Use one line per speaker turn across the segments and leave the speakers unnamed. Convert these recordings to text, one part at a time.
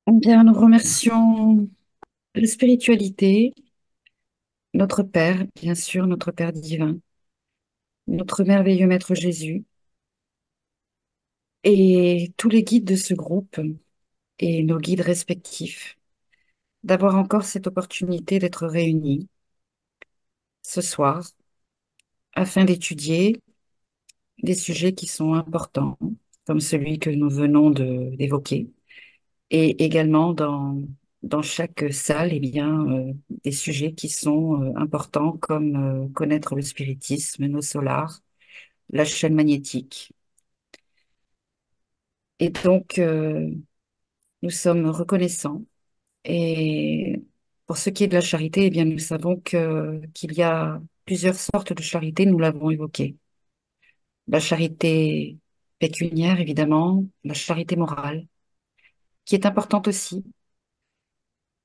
Bien, nous remercions la spiritualité, notre Père, bien sûr, notre Père divin, notre merveilleux Maître Jésus et tous les guides de ce groupe et nos guides respectifs d'avoir encore cette opportunité d'être réunis ce soir afin d'étudier des sujets qui sont importants, comme celui que nous venons d'évoquer, et également dans chaque salle, eh bien, des sujets qui sont importants comme connaître le spiritisme, nos solars, la chaîne magnétique. Et donc, nous sommes reconnaissants. Et pour ce qui est de la charité, eh bien, nous savons qu'il y a plusieurs sortes de charité, nous l'avons évoqué. La charité pécuniaire, évidemment, la charité morale, qui est importante aussi,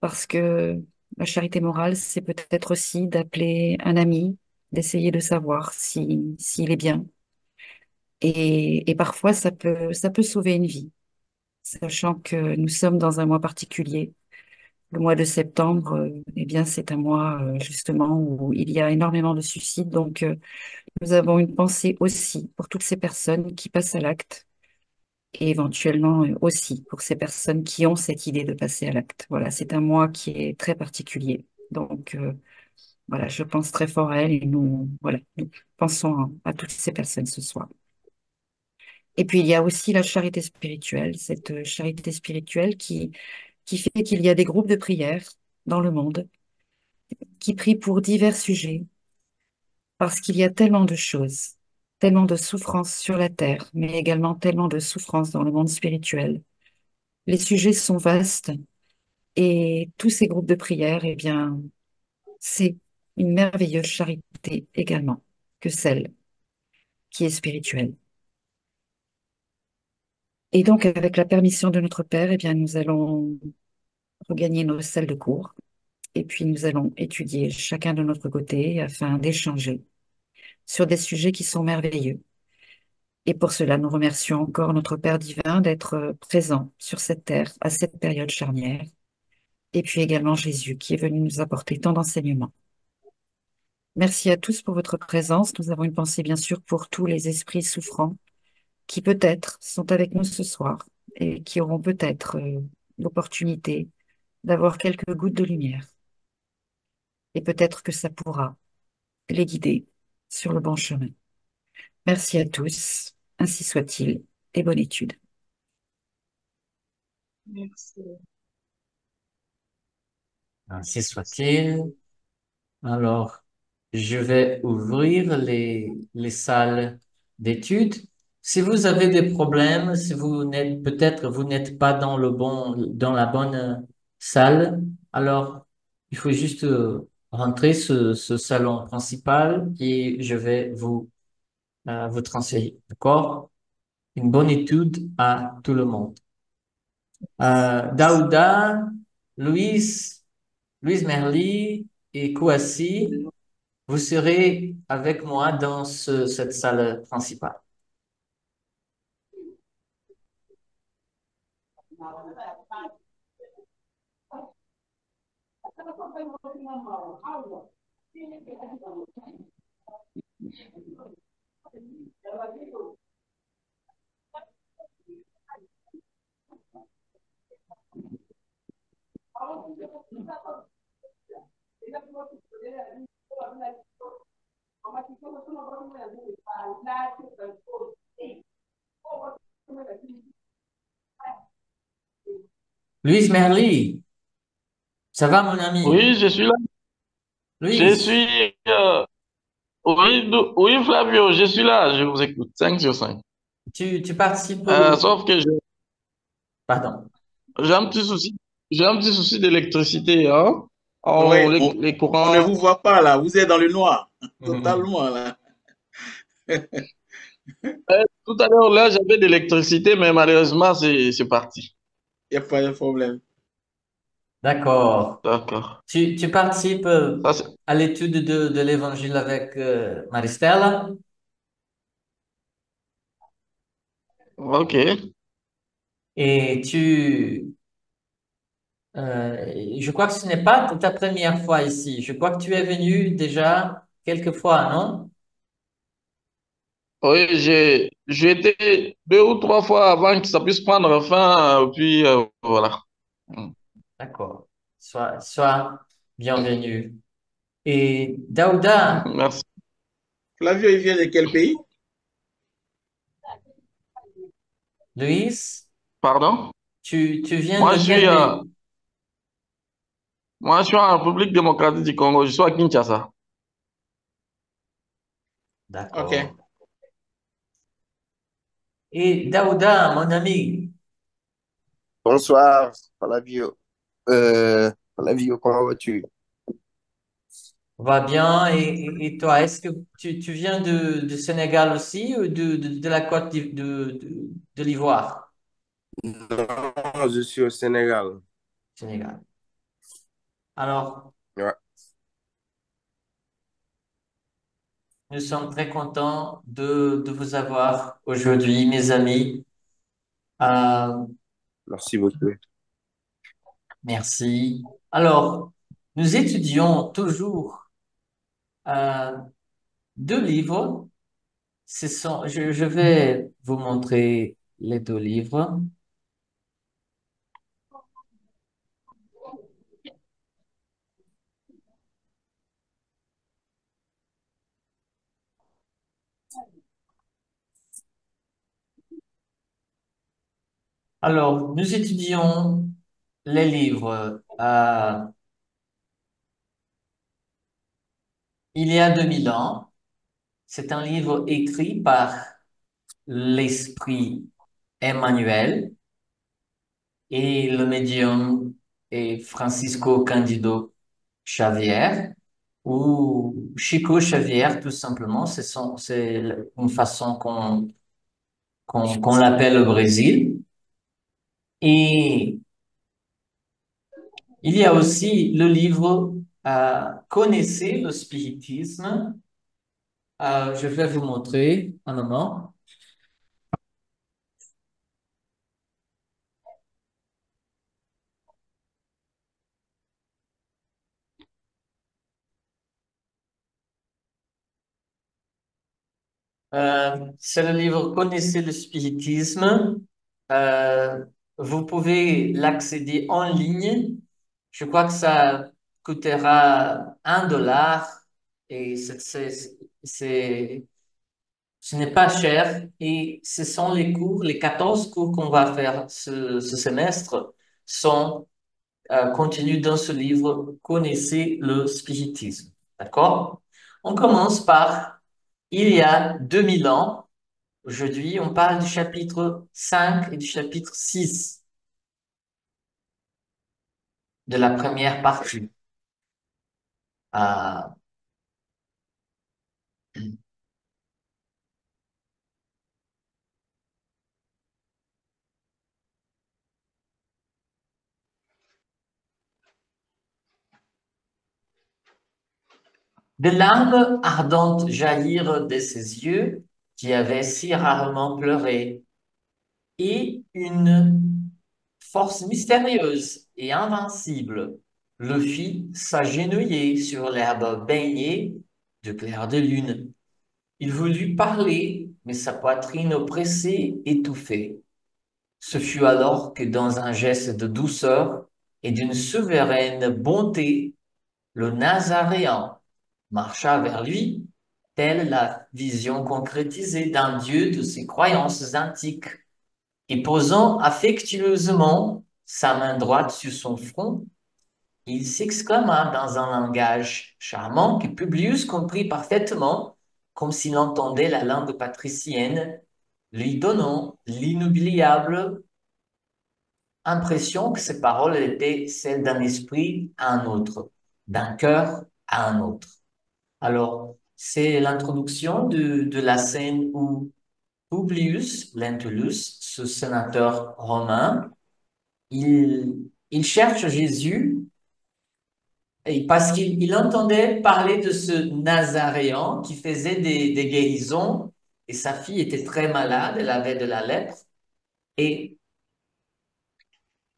parce que la charité morale, c'est peut-être aussi d'appeler un ami, d'essayer de savoir s'il est bien. Et parfois, ça peut sauver une vie, sachant que nous sommes dans un mois particulier. Le mois de septembre, eh bien, c'est un mois justement où il y a énormément de suicides. Donc, nous avons une pensée aussi pour toutes ces personnes qui passent à l'acte et éventuellement aussi pour ces personnes qui ont cette idée de passer à l'acte. Voilà, c'est un mois qui est très particulier. Donc, voilà, je pense très fort à elle et nous pensons à toutes ces personnes ce soir. Et puis, il y a aussi la charité spirituelle, cette charité spirituelle qui fait qu'il y a des groupes de prière dans le monde qui prient pour divers sujets, parce qu'il y a tellement de choses, tellement de souffrances sur la terre, mais également tellement de souffrances dans le monde spirituel. Les sujets sont vastes et tous ces groupes de prière, eh bien, c'est une merveilleuse charité également que celle qui est spirituelle. Et donc, avec la permission de notre Père, eh bien, nous allons regagner nos salles de cours et puis nous allons étudier chacun de notre côté afin d'échanger sur des sujets qui sont merveilleux. Et pour cela, nous remercions encore notre Père divin d'être présent sur cette terre à cette période charnière, et puis également Jésus qui est venu nous apporter tant d'enseignements. Merci à tous pour votre présence. Nous avons une pensée bien sûr pour tous les esprits souffrants qui peut-être sont avec nous ce soir et qui auront peut-être l'opportunité d'avoir quelques gouttes de lumière. Et peut-être que ça pourra les guider sur le bon chemin. Merci à tous, ainsi soit-il, et bonne étude.
Merci.
Ainsi soit-il. Alors, je vais ouvrir les salles d'études. Si vous avez des problèmes, si vous n'êtes, peut-être vous n'êtes pas dans la bonne salle, alors il faut juste rentrer ce salon principal et je vais vous transférer. D'accord? Une bonne étude à tout le monde. Daouda, Louise, Louise Merly et Kouassi, vous serez avec moi dans cette salle principale. Louise Merly, ça va mon ami?
Oui, je suis là. Je
Louise,
suis. Oui, oui, Flavio, je suis là. Je vous écoute. 5 sur 5.
tu participes au...
Sauf que
Pardon.
j'ai un petit souci. J'ai un petit souci d'électricité, hein.
Oui,
Oh, les
on ne
courants.
vous voit pas là, vous êtes dans le noir,
Mhm.
totalement là.
Tout à l'heure, là, j'avais de l'électricité, mais malheureusement, c'est parti.
Il n'y a pas de problème.
D'accord.
D'accord.
Tu participes
Ça, c'est...
à l'étude de l'Évangile avec Maristella
OK.
et Je crois que ce n'est pas ta première fois ici. Je crois que tu es venu déjà quelques fois, non?
Oui, j'ai été 2 ou 3 fois avant que ça puisse prendre fin, puis voilà. Mm.
D'accord. Sois bienvenu. Et Daouda,
Merci.
Flavio, il vient de quel pays?
Luis,
Pardon?
tu viens
Moi,
de
je suis,
quel
euh,
pays?
moi, je suis en République démocratique du Congo. Je suis à Kinshasa.
OK.
D'accord. Et Daouda, mon ami,
Bonsoir, Flavio. Flavio, comment vas-tu?
va bien. Et toi, est-ce que tu viens du Sénégal aussi ou de la côte de l'Ivoire?
Non, je suis au Sénégal.
Sénégal. Alors,
Ouais,
nous sommes très contents de vous avoir aujourd'hui, mes amis. Euh,
merci beaucoup.
merci. Alors, nous étudions toujours euh, deux livres. Je vais vous montrer les deux livres. Alors, nous étudions les livres Il y a 2000 ans. C'est un livre écrit par l'esprit Emmanuel et le médium est Francisco Cândido Xavier ou Chico Xavier, tout simplement. C'est une façon qu'on l'appelle au Brésil. Et il y a aussi le livre Connaissez le spiritisme. Je vais vous montrer un moment. C'est le livre Connaissez le spiritisme. Euh, Vous pouvez l'accéder en ligne. Je crois que ça coûtera $1 et c'est- ce n'est pas cher. Et ce sont les cours, les 14 cours qu'on va faire ce semestre sont contenus dans ce livre Connaissez le spiritisme. D'accord? On commence par Il y a 2000 ans. Aujourd'hui, on parle du chapitre 5 et du chapitre 6 de la première partie. Euh, Des larmes ardentes jaillirent de ses yeux qui avaient si rarement pleuré, et une force mystérieuse et invincible le fit s'agenouiller sur l'herbe baignée de clair de lune. Il voulut parler, mais sa poitrine oppressée étouffait. Ce fut alors que dans un geste de douceur et d'une souveraine bonté, le Nazaréen marcha vers lui, telle la vision concrétisée d'un Dieu de ses croyances antiques, et posant affectueusement sa main droite sur son front, il s'exclama dans un langage charmant que Publius comprit parfaitement, comme s'il entendait la langue patricienne, lui donnant l'inoubliable impression que ces paroles étaient celles d'un esprit à un autre, d'un cœur à un autre. Alors, c'est l'introduction de la scène où Publius Lentulus, ce sénateur romain, il cherche Jésus et parce qu'il entendait parler de ce Nazaréen qui faisait des guérisons et sa fille était très malade, elle avait de la lèpre et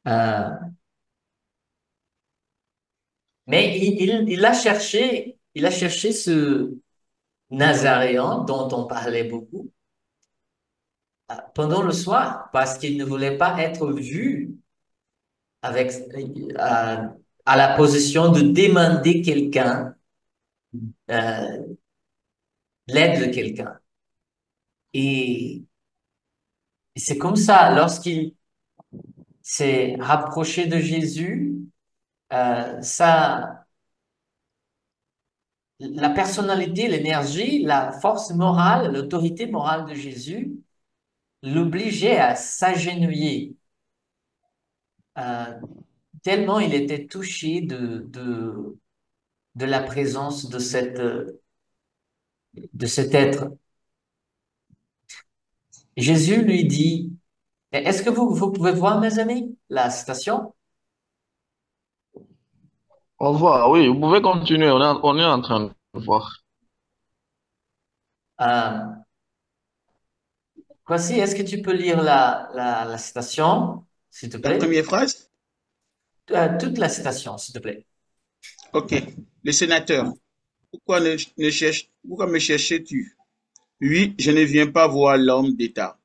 euh, Mais il a cherché ce Nazaréen dont on parlait beaucoup pendant le soir parce qu'il ne voulait pas être vu avec, à la position de demander quelqu'un, euh, l'aide de quelqu'un. Et c'est comme ça, lorsqu'il s'est rapproché de Jésus, ça, la personnalité, l'énergie, la force morale, l'autorité morale de Jésus l'obligeait à s'agenouiller, euh, tellement il était touché de la présence de cet être. Jésus lui dit, est-ce que vous pouvez voir, mes amis, la citation?
Au revoir. Oui, vous pouvez continuer. On est en train de voir.
Euh, Voici, est-ce que tu peux lire la citation, s'il te
La
plaît?
première phrase?
Toute la citation, s'il te plaît.
Ok. Le sénateur, pourquoi me cherches-tu? Oui, je ne viens pas voir l'homme d'État,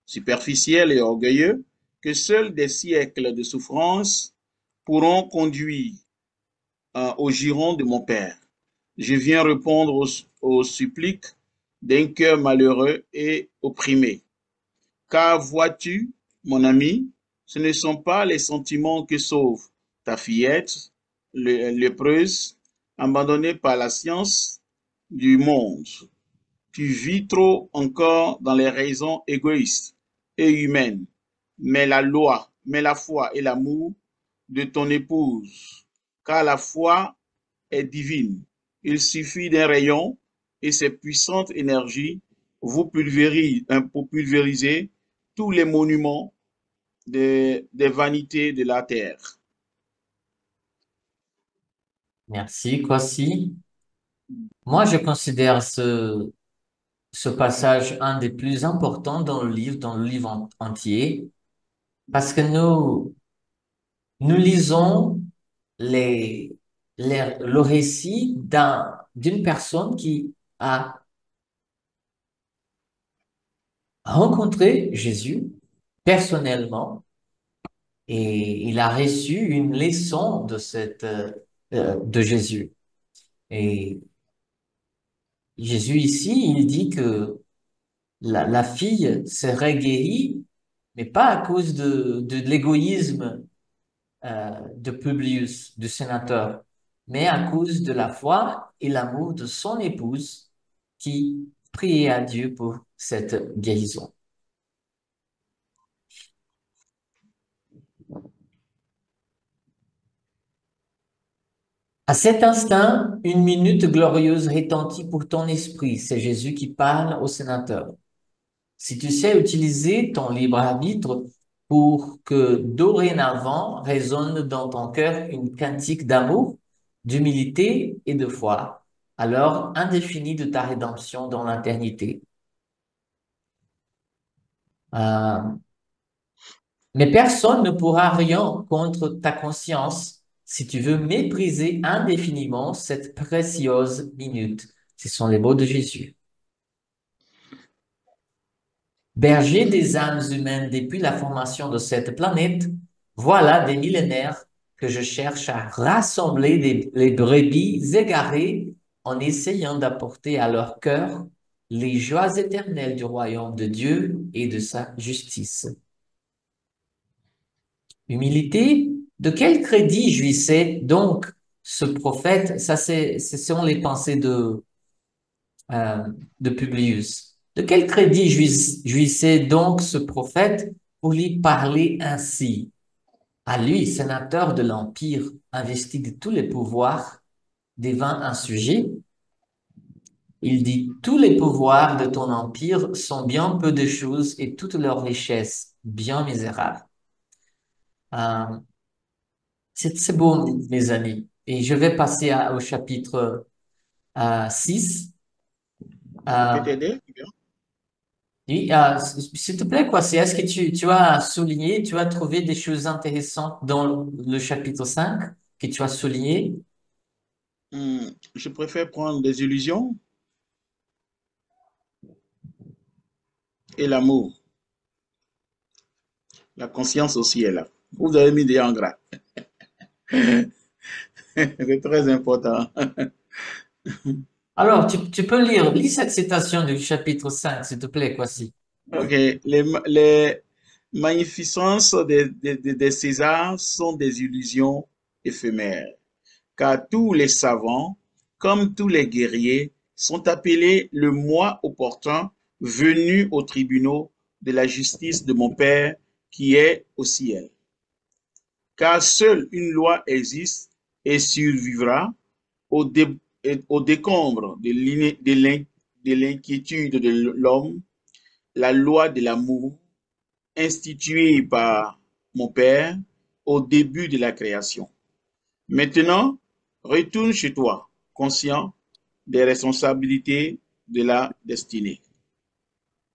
superficiel et orgueilleux, que seuls des siècles de souffrance pourront conduire au giron de mon Père. Je viens répondre aux suppliques d'un cœur malheureux et opprimé. Car vois-tu, mon ami, ce ne sont pas les sentiments que sauvent ta fillette, lépreuse, abandonnée par la science du monde. Tu vis trop encore dans les raisons égoïstes et humaines, mais la foi et l'amour de ton épouse, car la foi est divine. Il suffit d'un rayon et ses puissantes énergies pour pulvériser tous les monuments des vanités de la terre.
Merci, Kwasi. Moi, je considère ce passage un des plus importants dans le livre entier, parce que nous lisons les, le récit d'une personne qui a rencontré Jésus personnellement et il a reçu une leçon de Jésus. Et Jésus ici, il dit que la fille serait guérie, mais pas à cause de l'égoïsme de Publius, du sénateur, mais à cause de la foi et l'amour de son épouse qui priait à Dieu pour cette guérison. À cet instant, une minute glorieuse retentit pour ton esprit. C'est Jésus qui parle au sénateur. Si tu sais utiliser ton libre arbitre pour que dorénavant résonne dans ton cœur une cantique d'amour, d'humilité et de foi, alors indéfinie de ta rédemption dans l'éternité. Euh, mais personne ne pourra rien contre ta conscience si tu veux mépriser indéfiniment cette précieuse minute. Ce sont les mots de Jésus. Berger des âmes humaines depuis la formation de cette planète, voilà des millénaires que je cherche à rassembler les brebis égarées en essayant d'apporter à leur cœur les joies éternelles du royaume de Dieu et de sa justice. Humilité, de quel crédit jouissait donc ce prophète? Ça, ce sont les pensées euh, de Publius. De quel crédit jouissait donc ce prophète pour lui parler ainsi? À lui, sénateur de l'Empire, investi de tous les pouvoirs, devint un sujet. Il dit, tous les pouvoirs de ton empire sont bien peu de choses et toutes leurs richesses bien misérables. Euh, c'est beau, mes amis. Et je vais passer au chapitre 6.
Je peux t'aider?
Oui, s'il te plaît, quoi, est-ce que tu as souligné, tu as trouvé des choses intéressantes dans le chapitre 5 que tu as souligné?
Je préfère prendre des illusions et l'amour. La conscience aussi est là. Vous avez mis des en gras. C'est très important.
Alors, tu peux lis cette citation du chapitre 5, s'il te plaît, Kwasi.
Ok. Les magnificences des Césars sont des illusions éphémères, car tous les savants, comme tous les guerriers, sont appelés le mois opportun venu aux tribunaux de la justice de mon Père qui est au ciel. Car seule une loi existe et survivra au, dé- au décombre de l'inquiétude de l'homme, la loi de l'amour instituée par mon Père au début de la création. Maintenant, retourne chez toi, conscient des responsabilités de la destinée.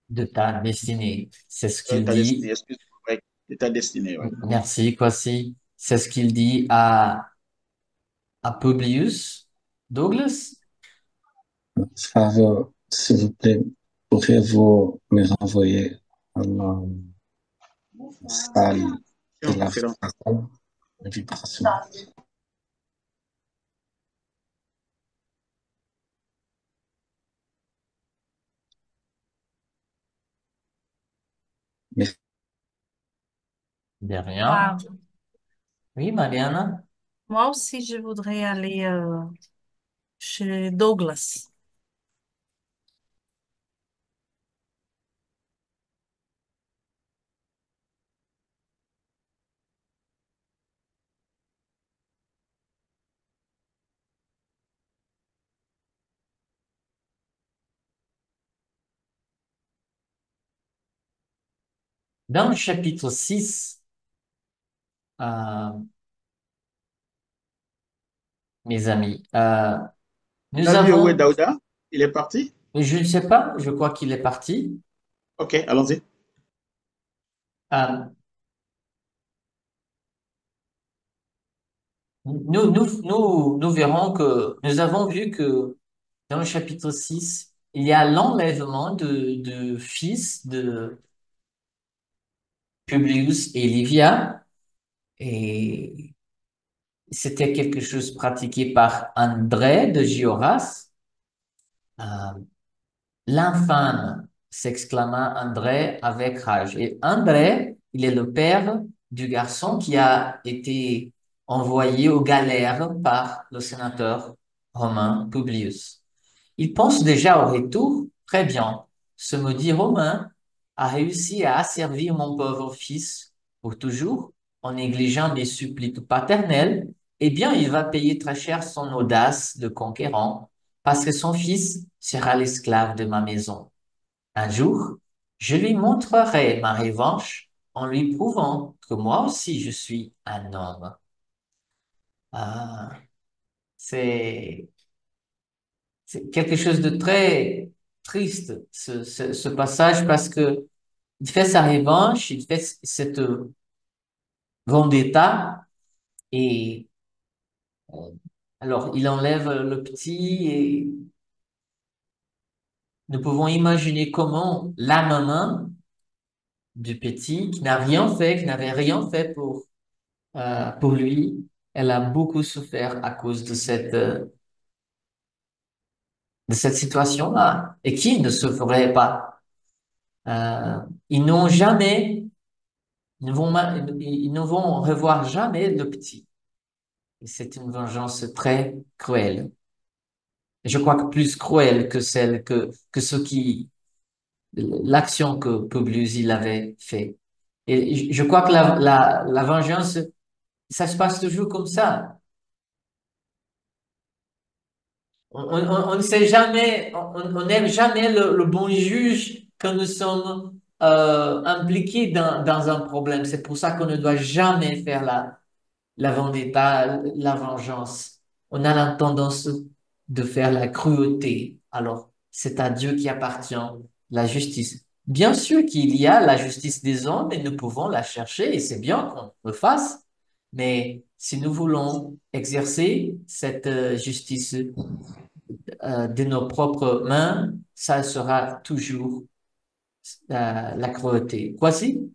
De ta destinée. C'est ce qu'il
Ta
dit.
destinée, excuse-moi, ouais, de ta destinée, ouais.
Merci, Kwasi. C'est ce qu'il dit à Publius Douglas.
Faveur, s'il vous plaît, pourriez-vous me renvoyer à la salle de la
C'est bon.
vibration? Mais
De rien. Oui, Mariana.
Moi aussi, je voudrais aller chez Douglas.
Dans le chapitre 6, euh, mes amis, nous
La vie où est
avons,
Daouda? Il est parti?
je ne sais pas, je crois qu'il est parti.
Ok, allons-y.
Euh, nous verrons que nous avons vu que dans le chapitre 6, il y a l'enlèvement de fils de Publius et Livia, et c'était quelque chose pratiqué par André de Gioras. Euh, L'infâme, s'exclama André avec rage. Et André, il est le père du garçon qui a été envoyé aux galères par le sénateur romain Publius. Il pense déjà au retour. Très bien. Ce maudit Romain a réussi à asservir mon pauvre fils pour toujours en négligeant mes suppliques paternelles. Eh bien, il va payer très cher son audace de conquérant parce que son fils sera l'esclave de ma maison. Un jour, je lui montrerai ma revanche en lui prouvant que moi aussi je suis un homme. Ah, c'est c'est quelque chose de très triste, ce passage, parce que il fait sa revanche, il fait cette vendetta, et alors il enlève le petit, et nous pouvons imaginer comment la maman du petit, qui n'a rien fait, qui n'avait rien fait pour lui, elle a beaucoup souffert à cause de cette situation-là. Et qui ne souffrait pas? Euh, ils n'ont jamais ils ne vont revoir jamais le petit. Et c'est une vengeance très cruelle. Je crois que plus cruelle que celle que ce qui, l'action que Publius il avait fait. Et je crois que la vengeance, ça se passe toujours comme ça. On ne sait jamais, on n'aime jamais le bon juge quand nous sommes impliqués dans un problème. C'est pour ça qu'on ne doit jamais faire la vendetta, la vengeance. On a la tendance de faire la cruauté. Alors, c'est à Dieu qui appartient la justice. Bien sûr qu'il y a la justice des hommes et nous pouvons la chercher et c'est bien qu'on le fasse, mais si nous voulons exercer cette justice de nos propres mains, ça sera toujours la cruauté. Voici.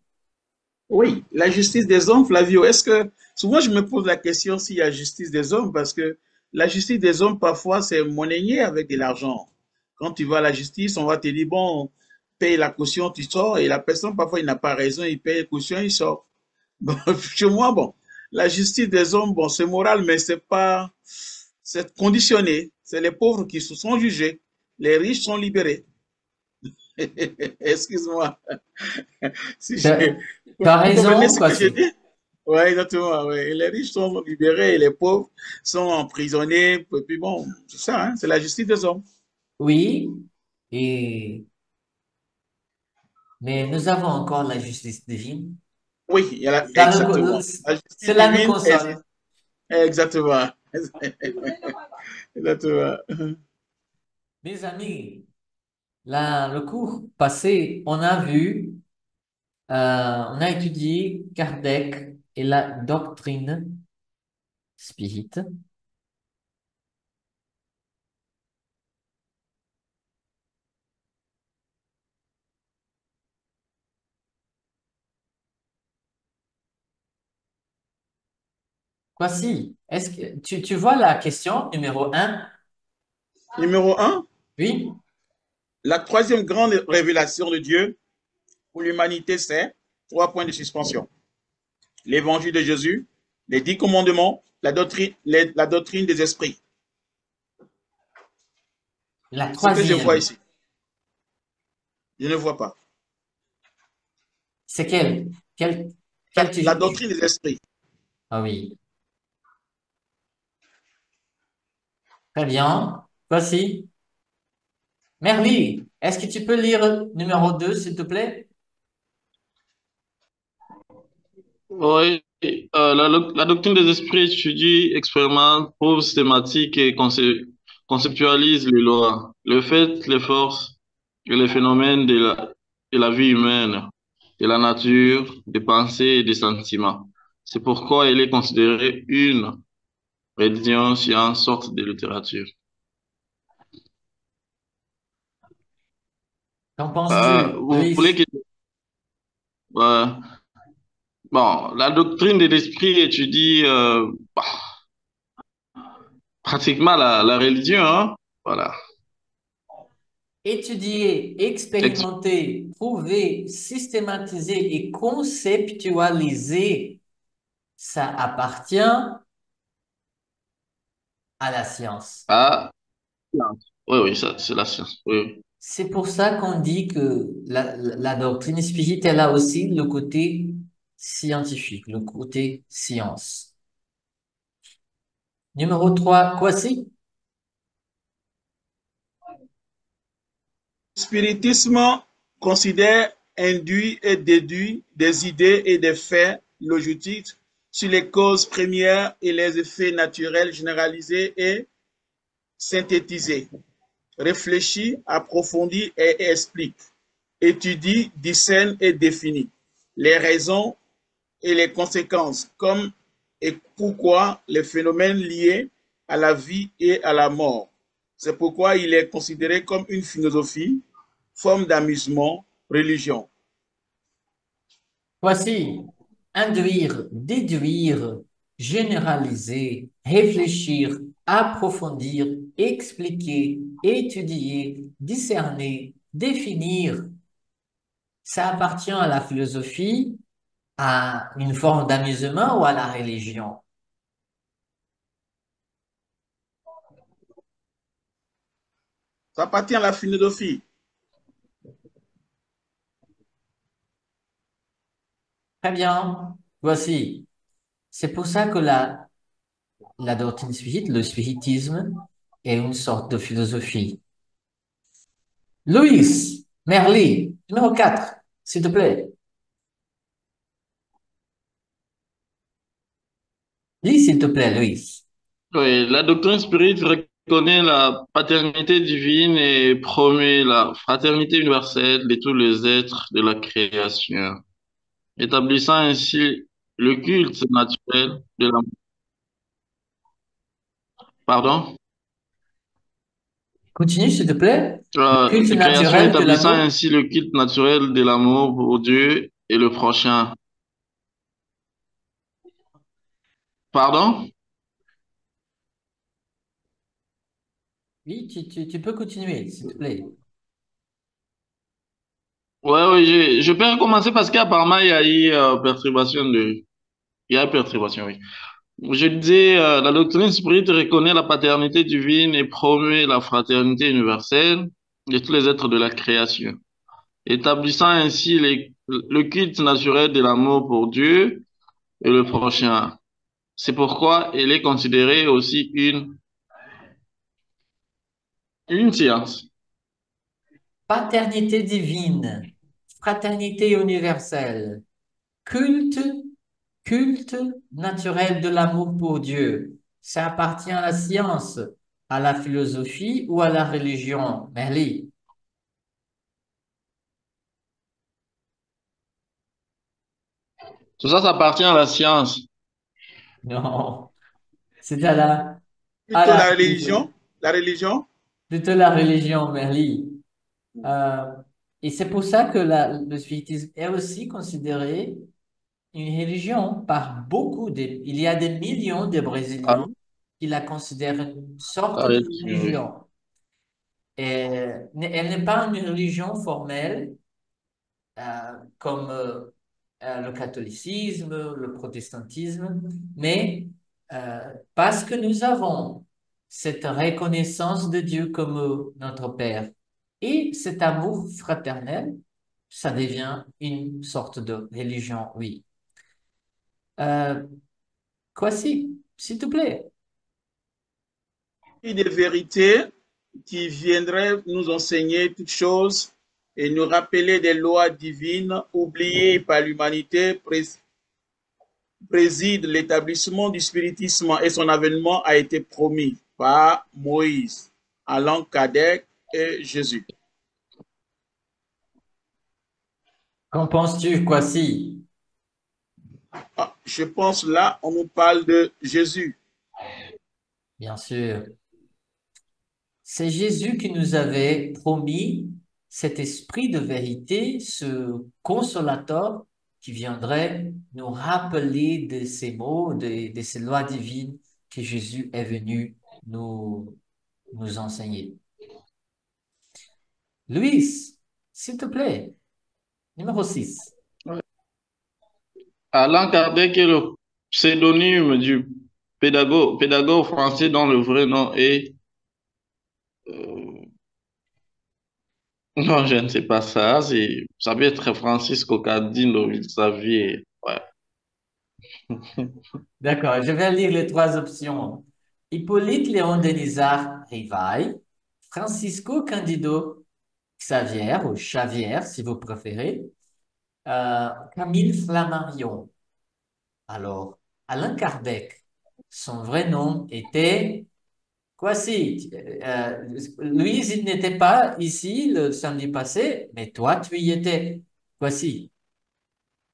Oui, la justice des hommes, Flavio, est-ce que souvent je me pose la question s'il y a justice des hommes parce que la justice des hommes parfois c'est monnayé avec de l'argent. Quand tu vas à la justice, on va te dire bon, paye la caution, tu sors et la personne parfois il n'a pas raison, il paye la caution, il sort. Bon, chez moi, bon, la justice des hommes, bon, c'est moral, mais c'est pas, c'est conditionné. C'est les pauvres qui se sont jugés, les riches sont libérés. Excuse-moi. Si
Tu as,
j'ai-
tu as
Vous comprenez
raison,
ce que j'ai
voici.
dit? Oui, exactement. Ouais. Et les riches sont libérés et les pauvres sont emprisonnés. Et puis bon, c'est ça, hein, c'est la justice des hommes.
Oui, et, mais nous avons encore la justice divine.
Oui, il y a
Ça
exactement. La justice
cela nous
divine est
console.
exactement. Exactement.
Mes amis, le cours passé, on a vu, on a étudié Kardec et la doctrine spirite. Voici, est-ce que tu vois la question numéro un?
Numéro un,
Oui,
la troisième grande révélation de Dieu pour l'humanité, c'est trois points de suspension. L'évangile de Jésus, les 10 commandements, la doctrine des esprits.
la
Ce que je vois
troisième,
ici, je ne vois pas.
c'est quelle? Quelle
La doctrine des esprits.
Ah oui, très bien. Voici. Merly, est-ce que tu peux lire numéro 2, s'il te plaît?
Oui, la doctrine des esprits étudie, expérimente, prouve, systématique et conceptualise les lois, le fait, les forces et les phénomènes de la vie humaine, de la nature, des pensées et des sentiments. C'est pourquoi elle est considérée une religion, science, sorte de littérature.
Qu'en penses-tu,
Vous voulez
Louis?
que... euh, bon, la doctrine de l'esprit étudie pratiquement la religion, hein. Voilà.
Étudier,
Ex-
expérimenter, prouver, systématiser et conceptualiser, ça appartient à la science.
Ah, oui, oui, ça, c'est la science. Oui, oui.
C'est pour ça qu'on dit que la doctrine spirituelle elle a aussi le côté scientifique, le côté science. Numéro 3, quoi si?
Le spiritisme considère, induit et déduit des idées et des faits logiques sur les causes premières et les effets naturels généralisés et synthétisés. Réfléchit, approfondit et explique. Étudie, discerne et définit les raisons et les conséquences, comme et pourquoi les phénomènes liés à la vie et à la mort. C'est pourquoi il est considéré comme une philosophie, forme d'amusement, religion.
Voici, induire, déduire, généraliser, réfléchir, approfondir, expliquer, étudier, discerner, définir. Ça appartient à la philosophie, à une forme d'amusement ou à la religion.
Ça appartient à la philosophie.
Très bien. Voici. C'est pour ça que la doctrine spirit, le spiritisme, est une sorte de philosophie. Louis, Merly, numéro 4, s'il te plaît. Lis, s'il te plaît, Louis.
Oui, la doctrine spirite reconnaît la paternité divine et promet la fraternité universelle de tous les êtres de la création, établissant ainsi le culte naturel de l'amour. Pardon?
Continue, s'il te plaît. Le culte
Création
naturel de
établissant
l'amour.
ainsi le culte naturel de l'amour pour Dieu et le prochain. Pardon?
Oui, tu peux continuer, s'il te plaît.
Ouais, ouais, je peux commencer parce qu'apparemment, il y a eu perturbation de... Il y a eu perturbation, oui. Je disais, la doctrine spirite reconnaît la paternité divine et promeut la fraternité universelle de tous les êtres de la création, établissant ainsi le culte naturel de l'amour pour Dieu et le prochain. C'est pourquoi elle est considérée aussi une science.
Paternité divine, fraternité universelle, culte, culte naturel de l'amour pour Dieu. Ça appartient à la science, à la philosophie ou à la religion. Merli.
Tout ça, ça appartient à la science.
Non, c'est à
Plutôt
la
la
philosophie.
religion. La religion.
Plutôt la religion, Merli. Euh, et c'est pour ça que le spiritisme est aussi considéré une religion par beaucoup de... Il y a des millions de
Ah,
Brésiliens qui la considèrent une sorte
ah,
de
oui.
religion. Et elle n'est pas une religion formelle comme le catholicisme, le protestantisme, mais parce que nous avons cette reconnaissance de Dieu comme notre Père et cet amour fraternel, ça devient une sorte de religion, oui. Euh, Kwasi, s'il te plaît.
Et des vérités qui viendraient nous enseigner toutes choses et nous rappeler des lois divines oubliées par l'humanité préside l'établissement du spiritisme et son avènement a été promis par Moïse, Allan Kardec et Jésus.
Qu'en penses-tu, Kwasi?
Ah, je pense là, on nous parle de Jésus.
Bien sûr. C'est Jésus qui nous avait promis cet esprit de vérité, ce consolateur qui viendrait nous rappeler de ces mots, de ces lois divines que Jésus est venu nous enseigner. Luis, s'il te plaît, numéro 6.
Allan Kardec est le pseudonyme du pédagogue français dont le vrai nom est... non, je ne sais pas ça. Ça peut être Francisco Cardinal Xavier. Ouais.
D'accord, je vais lire les trois options. Hippolyte Léon Denisard Rivail, Francisco Candido Xavier ou Xavier si vous préférez, Camille Flammarion. Alors, Allan Kardec, son vrai nom était Kwasi. Louise, il n'était pas ici le samedi passé, mais toi, tu y étais. Kwasi.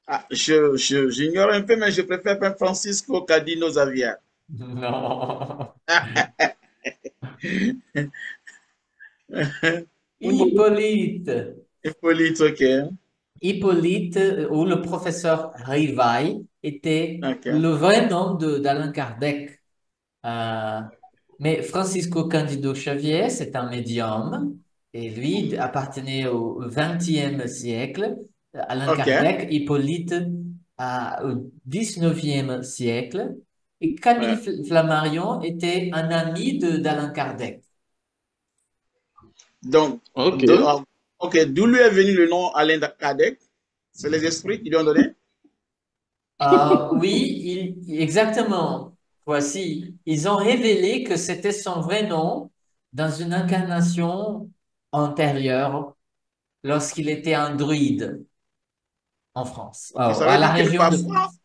Ah, j'ignore un peu, mais je préfère Père Francisco Cardinal Xavier.
Non. Hippolyte.
Hippolyte, ok.
Hippolyte ou le professeur Rivail était
Ok.
le vrai nom d'Allan Kardec. Euh, mais Francisco Candido Xavier, c'est un médium et lui appartenait au XXe siècle. Allan
Ok.
Kardec, Hippolyte au XIXe siècle. Et Camille
Ouais.
Flammarion était un ami d'Allan Kardec.
Donc,
Ok.
ok, d'où lui est venu le nom Alain Kardec? C'est les esprits qui lui ont donné?
Oui, exactement. Voici, ils ont révélé que c'était son vrai nom dans une incarnation antérieure lorsqu'il était un druide en France,
Ok, ça
à
veut
la
dire que
région de
parfois,
France.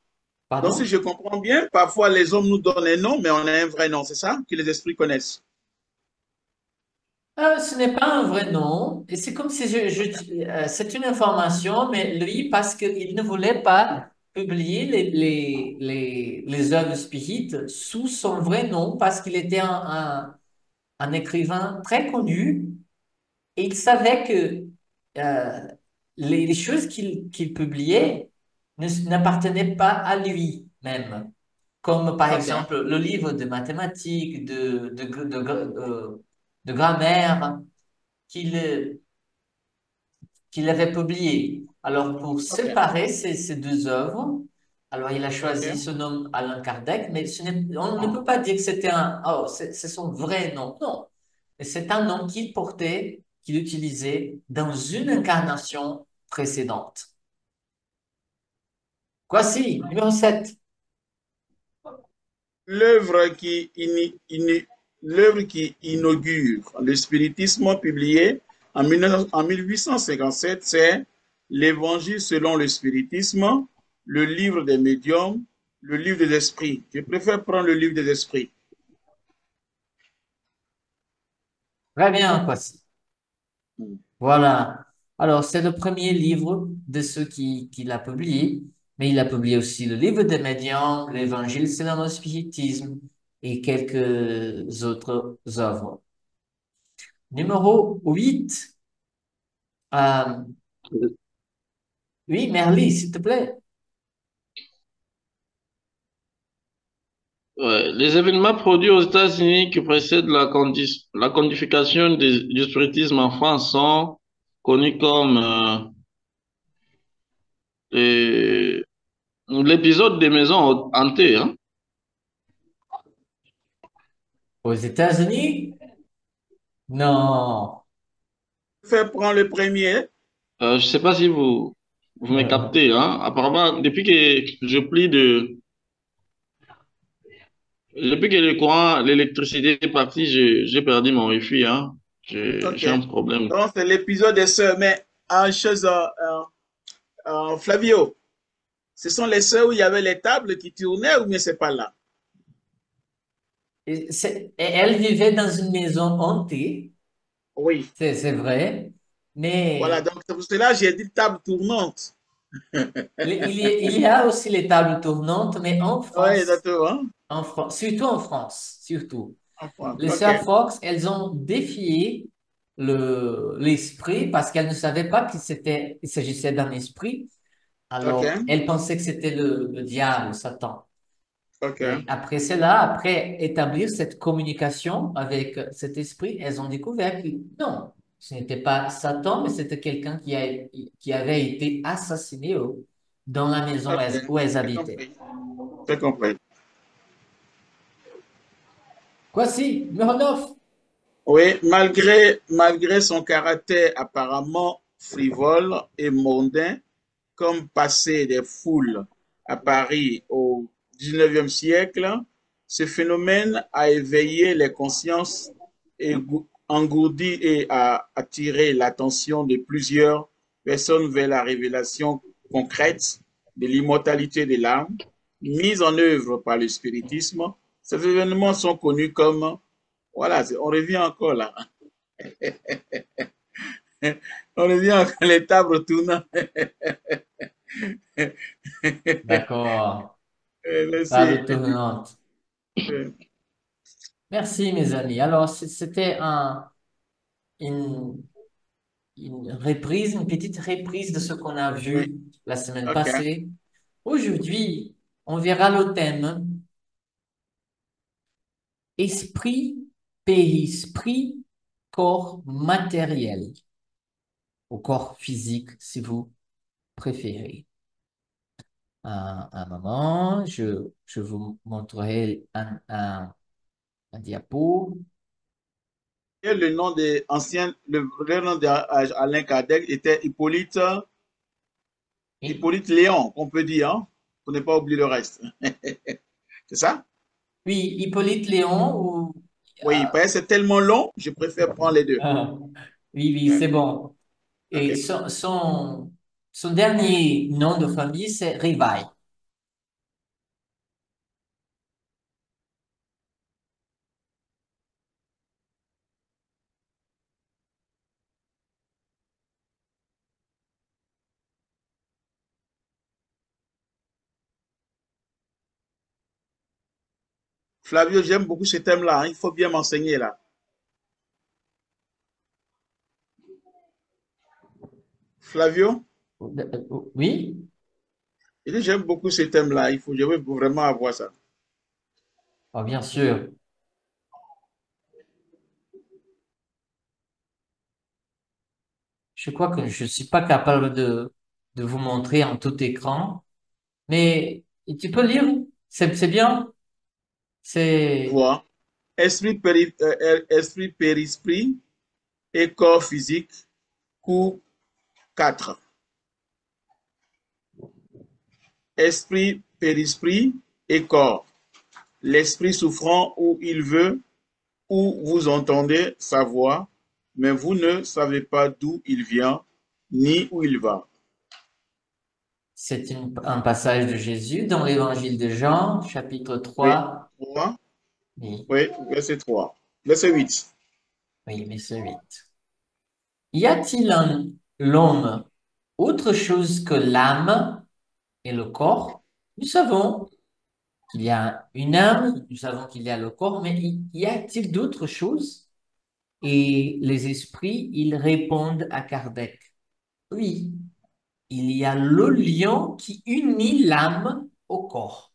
donc si
Pardon?
je comprends bien, parfois les hommes nous donnent un nom, mais on a un vrai nom, c'est ça que les esprits connaissent.
Ce n'est pas un vrai nom, et c'est comme si c'est une information, mais lui, parce qu'il ne voulait pas publié les œuvres spirites sous son vrai nom parce qu'il était un écrivain très connu et il savait que euh, les choses qu'il publiait n'appartenaient pas à lui-même. Comme par
OK.
exemple le livre de mathématiques, de grammaire qu'il qu'il avait publié. Alors, pour
OK.
séparer ces deux œuvres, alors il a choisi
OK.
ce nom Allan Kardec, mais on ne peut pas dire que c'était c'est son vrai nom. Non. Mais c'est un nom qu'il portait, qu'il utilisait dans une incarnation précédente. Voici, numéro 7.
L'œuvre l'œuvre qui inaugure le spiritisme publié en 1857, c'est l'Évangile selon le spiritisme, le livre des médiums, le livre des esprits. Je préfère prendre le livre des esprits.
Très bien, voici. Voilà. Alors, c'est le premier livre de ceux qu'il a publié, mais il a publié aussi le livre des médiums, l'Évangile selon le spiritisme et quelques autres œuvres. Numéro 8. Euh, oui, Merly, s'il te plaît.
Ouais. Les événements produits aux États-Unis qui précèdent la codification du spiritisme en France sont connus comme les- l'épisode des maisons hantées, hein.
Aux États-Unis? Non.
Faire prendre le premier.
Je sais pas si vous me captez, hein. Apparemment, depuis que le courant, l'électricité est partie, j'ai perdu mon wifi, hein.
OK.
J'ai un problème.
Donc, c'est l'épisode des sœurs. Mais en chose, Flavio, ce sont les sœurs où il y avait les tables qui tournaient ou bien c'est pas là?
Et elle vivait dans une maison hantée,
Oui.
c'est vrai,
Voilà,
mais
donc c'est pour cela que j'ai dit table tournante.
il y a aussi les tables tournantes, mais
Oui, exactement.
Surtout en France, surtout.
En France.
Les
OK.
sœurs Fox, elles ont défié l'esprit parce qu'elles ne savaient pas il s'agissait d'un esprit. Alors,
OK.
elles pensaient que c'était le diable, Satan. Et
OK.
après cela, après établir cette communication avec cet esprit, elles ont découvert que non, ce n'était pas Satan, mais c'était quelqu'un qui avait été assassiné dans la maison
OK.
où elles
J'ai
habitaient.
compris. J'ai compris.
Voici, numéro 9.
Oui, malgré son caractère apparemment frivole et mondain, comme passer des foules à Paris au 19e siècle, ce phénomène a éveillé les consciences et engourdi et a attiré l'attention de plusieurs personnes vers la révélation concrète de l'immortalité de l'âme, mise en œuvre par le spiritisme. Ces événements sont connus comme, voilà, on revient encore là, on revient encore les tables tournantes.
D'accord.
Merci.
Table tournante. Merci, mes amis. Alors, c'était une, une petite reprise de ce qu'on a
Oui,
vu la semaine
ok.
passée. Aujourd'hui, on verra le thème esprit, périsprit, corps matériel, ou corps physique, si vous préférez. Un moment, je vous montrerai un diapo.
Et le nom de ancien, le vrai nom d'Alain Kardec était
Oui,
Hippolyte Léon, on peut dire, hein, pour ne pas oublier le reste. C'est ça?
oui, Hippolyte Léon ou
Oui, parce que c'est tellement long, je préfère prendre les deux.
ah, oui, oui, c'est bon. Et
Ok.
son dernier nom de famille, c'est Rivail.
Flavio, j'aime beaucoup ce thème-là, hein. Il faut bien m'enseigner là. Flavio,
Oui,
il dit, j'aime beaucoup ce thème-là. Je veux vraiment avoir ça.
oh, bien sûr. Je crois que je suis pas capable de vous montrer en tout écran, mais tu peux lire, c'est bien, c'est,
Vois. Esprit, périsprit et corps physique, cours 4. Esprit, périsprit et corps. L'esprit souffrant où il veut, où vous entendez sa voix, mais vous ne savez pas d'où il vient, ni où il va.
un passage de Jésus dans l'évangile de Jean, chapitre
Oui,
3.
3.
Oui,
Oui, verset 3. Verset 8.
oui, verset 8. Y a-t-il en l'homme autre chose que l'âme et le corps? Nous savons qu'il y a une âme, nous savons qu'il y a le corps, mais y a-t-il d'autres choses? Et les esprits, ils répondent à Kardec. Oui, il y a le lien qui unit l'âme au corps.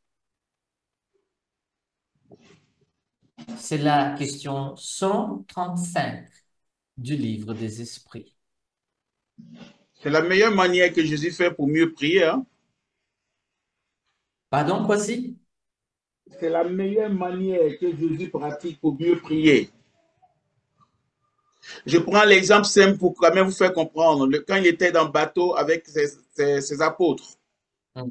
C'est la question 135 du livre des esprits.
C'est la meilleure manière que Jésus fait pour mieux prier, hein.
Pardon, quoi si?
C'est la meilleure manière que Jésus pratique pour mieux prier. Je prends l'exemple simple pour quand même vous faire comprendre. Quand il était dans le bateau avec ses apôtres,
Hmm.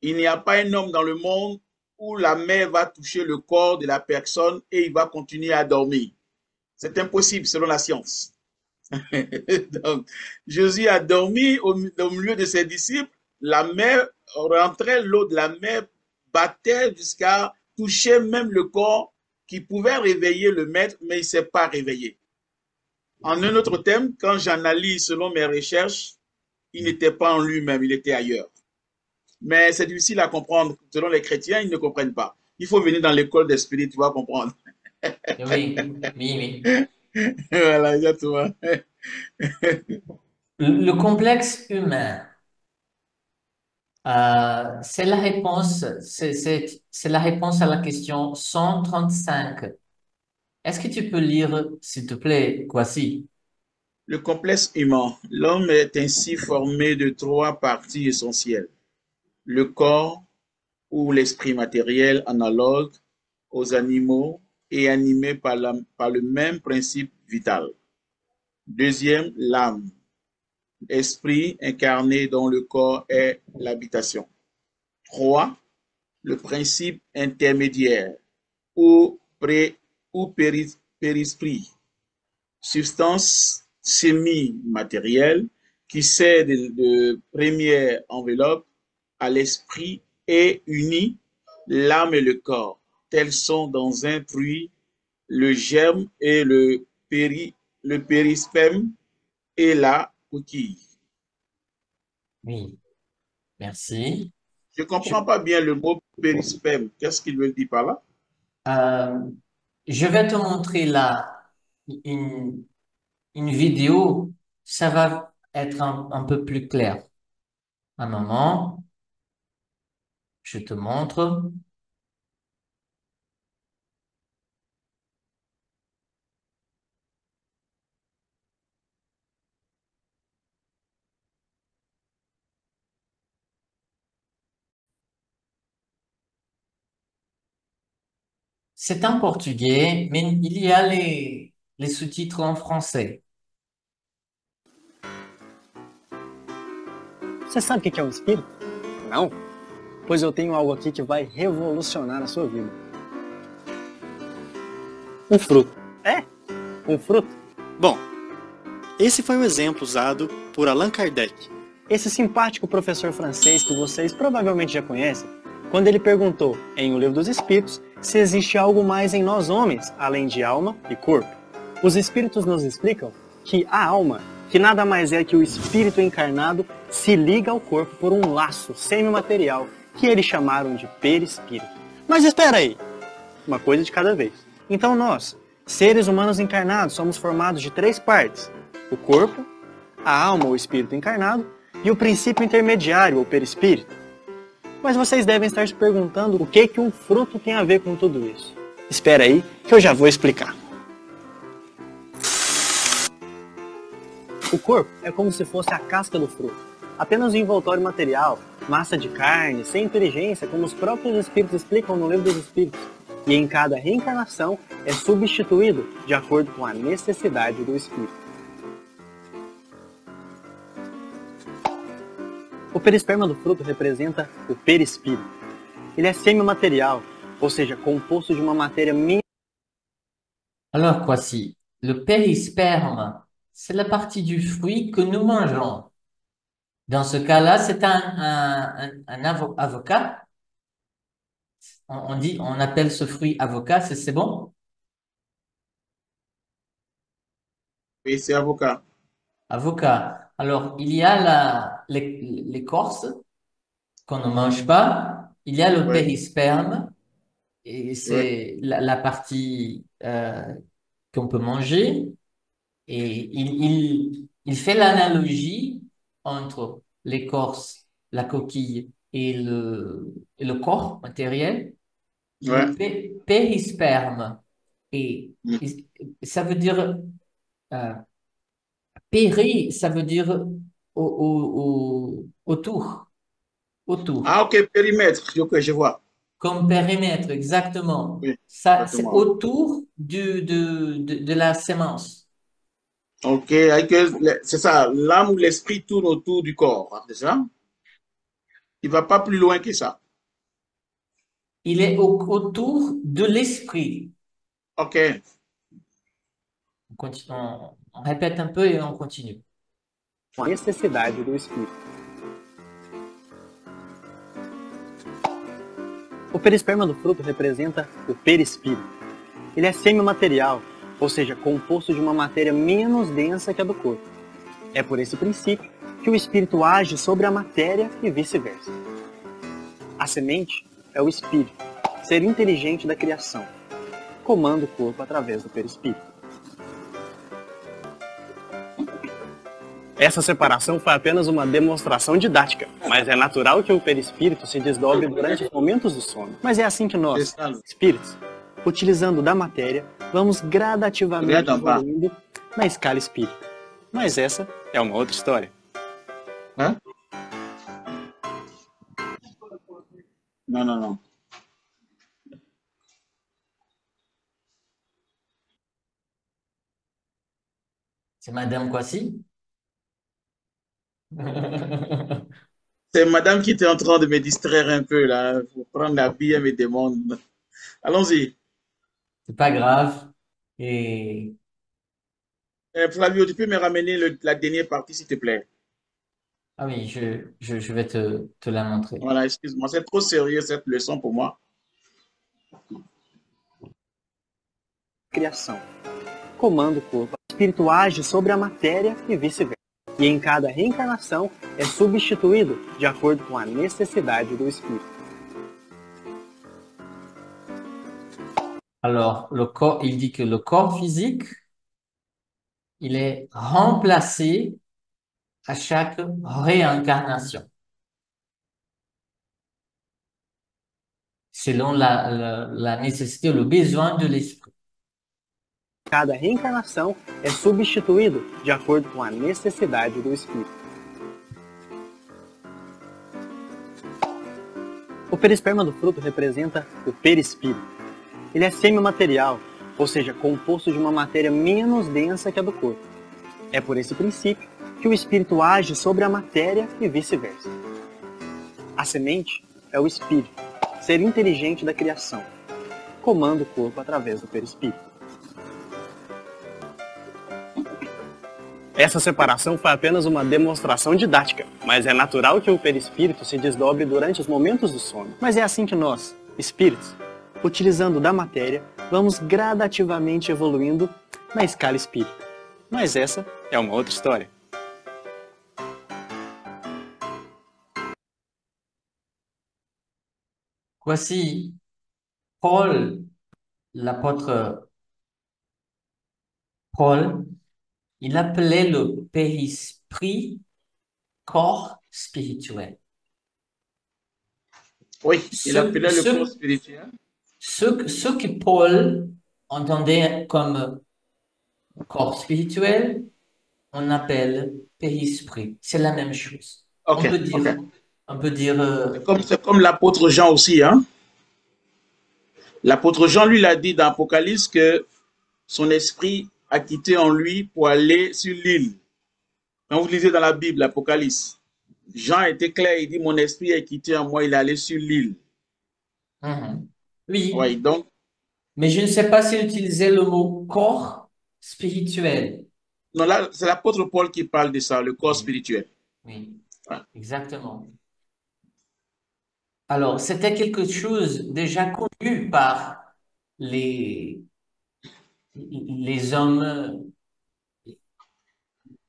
il n'y a pas un homme dans le monde où la mer va toucher le corps de la personne et il va continuer à dormir. C'est impossible selon la science. Donc, Jésus a dormi au milieu de ses disciples. La mer rentrait, l'eau de la mer battait jusqu'à toucher même le corps qui pouvait réveiller le maître, mais il ne s'est pas réveillé. En un autre thème, quand j'analyse selon mes recherches, il n'était pas en lui-même, il était ailleurs. Mais c'est difficile à comprendre. Selon les chrétiens, ils ne comprennent pas. Il faut venir dans l'école d'esprit, tu vas comprendre.
Oui, oui, oui.
Voilà, exactement.
Le complexe humain, c'est la réponse, c'est la réponse à la question 135. Est-ce que tu peux lire, s'il te plaît, Kwasi?
Le complexe humain. L'homme est ainsi formé de trois parties essentielles. Le corps ou l'esprit matériel analogue aux animaux et animé par le même principe vital. Deuxième, l'âme, esprit incarné dont le corps est l'habitation. 3. Le principe intermédiaire ou, périsprit, substance semi-matérielle qui sert de première enveloppe à l'esprit et unit l'âme et le corps. Tels sont dans un fruit le germe et le périsperme et la coquille.
Oui, merci.
Je ne
Je,
comprends pas bien le mot périsperme. Qu'est-ce qu'il veut dire par là?
euh, je vais te montrer là une, une vidéo. Ça va être un peu plus clair. Un moment, je te montre. C'est en portugais, mais il y a les sous-titres en français.
Você sabe o que é um espírito? Não? Pois eu tenho algo aqui que vai revolucionar a sua vida. Um fruto. É? Um fruto?
Bom, esse foi um exemplo usado por Allan Kardec.
Esse simpático professor francês que vocês provavelmente já conhecem, quando ele perguntou em O Livro dos Espíritos se existe algo mais em nós homens, além de alma e corpo. Os espíritos nos explicam que a alma, que nada mais é que o espírito encarnado, se liga ao corpo por um laço semimaterial que eles chamaram de perispírito.
Mas espera aí,
uma coisa de cada vez. Então nós, seres humanos encarnados, somos formados de 3 partes: o corpo, a alma ou espírito encarnado e o princípio intermediário ou perispírito. Mas vocês devem estar se perguntando o que um fruto tem a ver com tudo isso. Espera aí que eu já vou explicar. O corpo é como se fosse a casca do fruto, apenas um envoltório material, massa de carne, sem inteligência, como os próprios espíritos explicam no Livro dos Espíritos. E em cada reencarnação é substituído de acordo com a necessidade do espírito. O perisperma do fruto representa o perispírito. Ele é semimaterial, ou seja, composto de uma matéria mínima.
Alors, voici, le périsperme, c'est la partie du fruit que nous mangeons. Dans ce cas-là, c'est avocat. On appelle ce fruit avocat, c'est bon?
Oui, c'est avocat.
Avocat. Alors, il y a l'écorce qu'on ne mange pas. Il y a le
Ouais,
périsperme, et
ouais,
c'est la partie qu'on peut manger. Et il fait l'analogie entre l'écorce, la coquille et le corps matériel.
ouais.
Le périsperme, et,
Mm.
et ça veut dire, euh, péri, ça veut dire autour, autour,
Ah, ok, périmètre. Ok, je vois.
comme périmètre, exactement.
Oui,
Ça, c'est
exactement.
autour de la sémence.
Ok, c'est ça, l'âme ou l'esprit tourne autour du corps, hein, c'est ça? Il va pas plus loin que ça.
Il est autour de l'esprit.
Ok,
On répète un peu et on continue.
Com a necessidade do espírito. O perisperma do fruto representa o perispírito. Ele é semimaterial, ou seja, composto de uma matéria menos densa que a do corpo. É por esse princípio que o espírito age sobre a matéria e vice-versa. A semente é o espírito, ser inteligente da criação. Comanda o corpo através do perispírito. Essa separação foi apenas uma demonstração didática, mas é natural que o perispírito se desdobre durante os momentos do sono. Mas é assim que
c'est
nós,
ça.
espíritos, utilizando da matéria, vamos gradativamente
Regarde en bas.
evoluindo na escala espírita. Mas essa é uma outra história.
Hein? Non, non, non.
C'est Madame Kwasi?
C'est madame qui était en train de me distraire un peu là, pour prendre la bille, elle me demande. Allons-y.
C'est pas grave. Et
Flavio, tu peux me ramener la dernière partie, s'il te plaît?
ah oui, je vais te la montrer.
Voilà, excuse-moi, c'est trop sérieux cette leçon pour moi.
Criação. Comanda o corpo. O espírito age sobre a matéria e vice-versa. E em cada reencarnação é substituído de acordo com a necessidade do espírito.
Alors, il dit que le corps physique, il est remplacé à chaque réincarnation, selon la nécessité ou le besoin de l'esprit.
Cada reencarnação é substituído de acordo com a necessidade do espírito. O perisperma do fruto representa o perispírito. Ele é semimaterial, ou seja, composto de uma matéria menos densa que a do corpo. É por esse princípio que o espírito age sobre a matéria e vice-versa. A semente é o espírito, ser inteligente da criação. Comanda o corpo através do perispírito. Essa separação foi apenas uma demonstração didática, mas é natural que o perispírito se desdobre durante os momentos do sono. Mas é assim que nós, espíritos, utilizando da matéria, vamos gradativamente evoluindo na escala espírita. Mas essa é uma outra história.
Voici Paul l'apôtre Paul, il appelait le périsprit corps spirituel.
Oui, il
Ce,
appelait le corps
ce,
spirituel.
ce que Paul entendait comme corps spirituel, on appelle périsprit. C'est la même chose.
Ok, ok.
On peut dire,
C'est comme l'apôtre Jean aussi, hein. L'apôtre Jean, lui, l'a dit dans Apocalypse que son esprit a quitté en lui pour aller sur l'île. Quand vous lisez dans la Bible, l'Apocalypse, Jean était clair, il dit, mon esprit est quitté en moi, il est allé sur l'île.
oui,
Oui, donc,
mais je ne sais pas s'il utilisait le mot corps spirituel.
non, là, c'est l'apôtre Paul qui parle de ça, le corps spirituel.
Oui,
Ouais.
exactement. Alors, c'était quelque chose déjà connu par les, les hommes,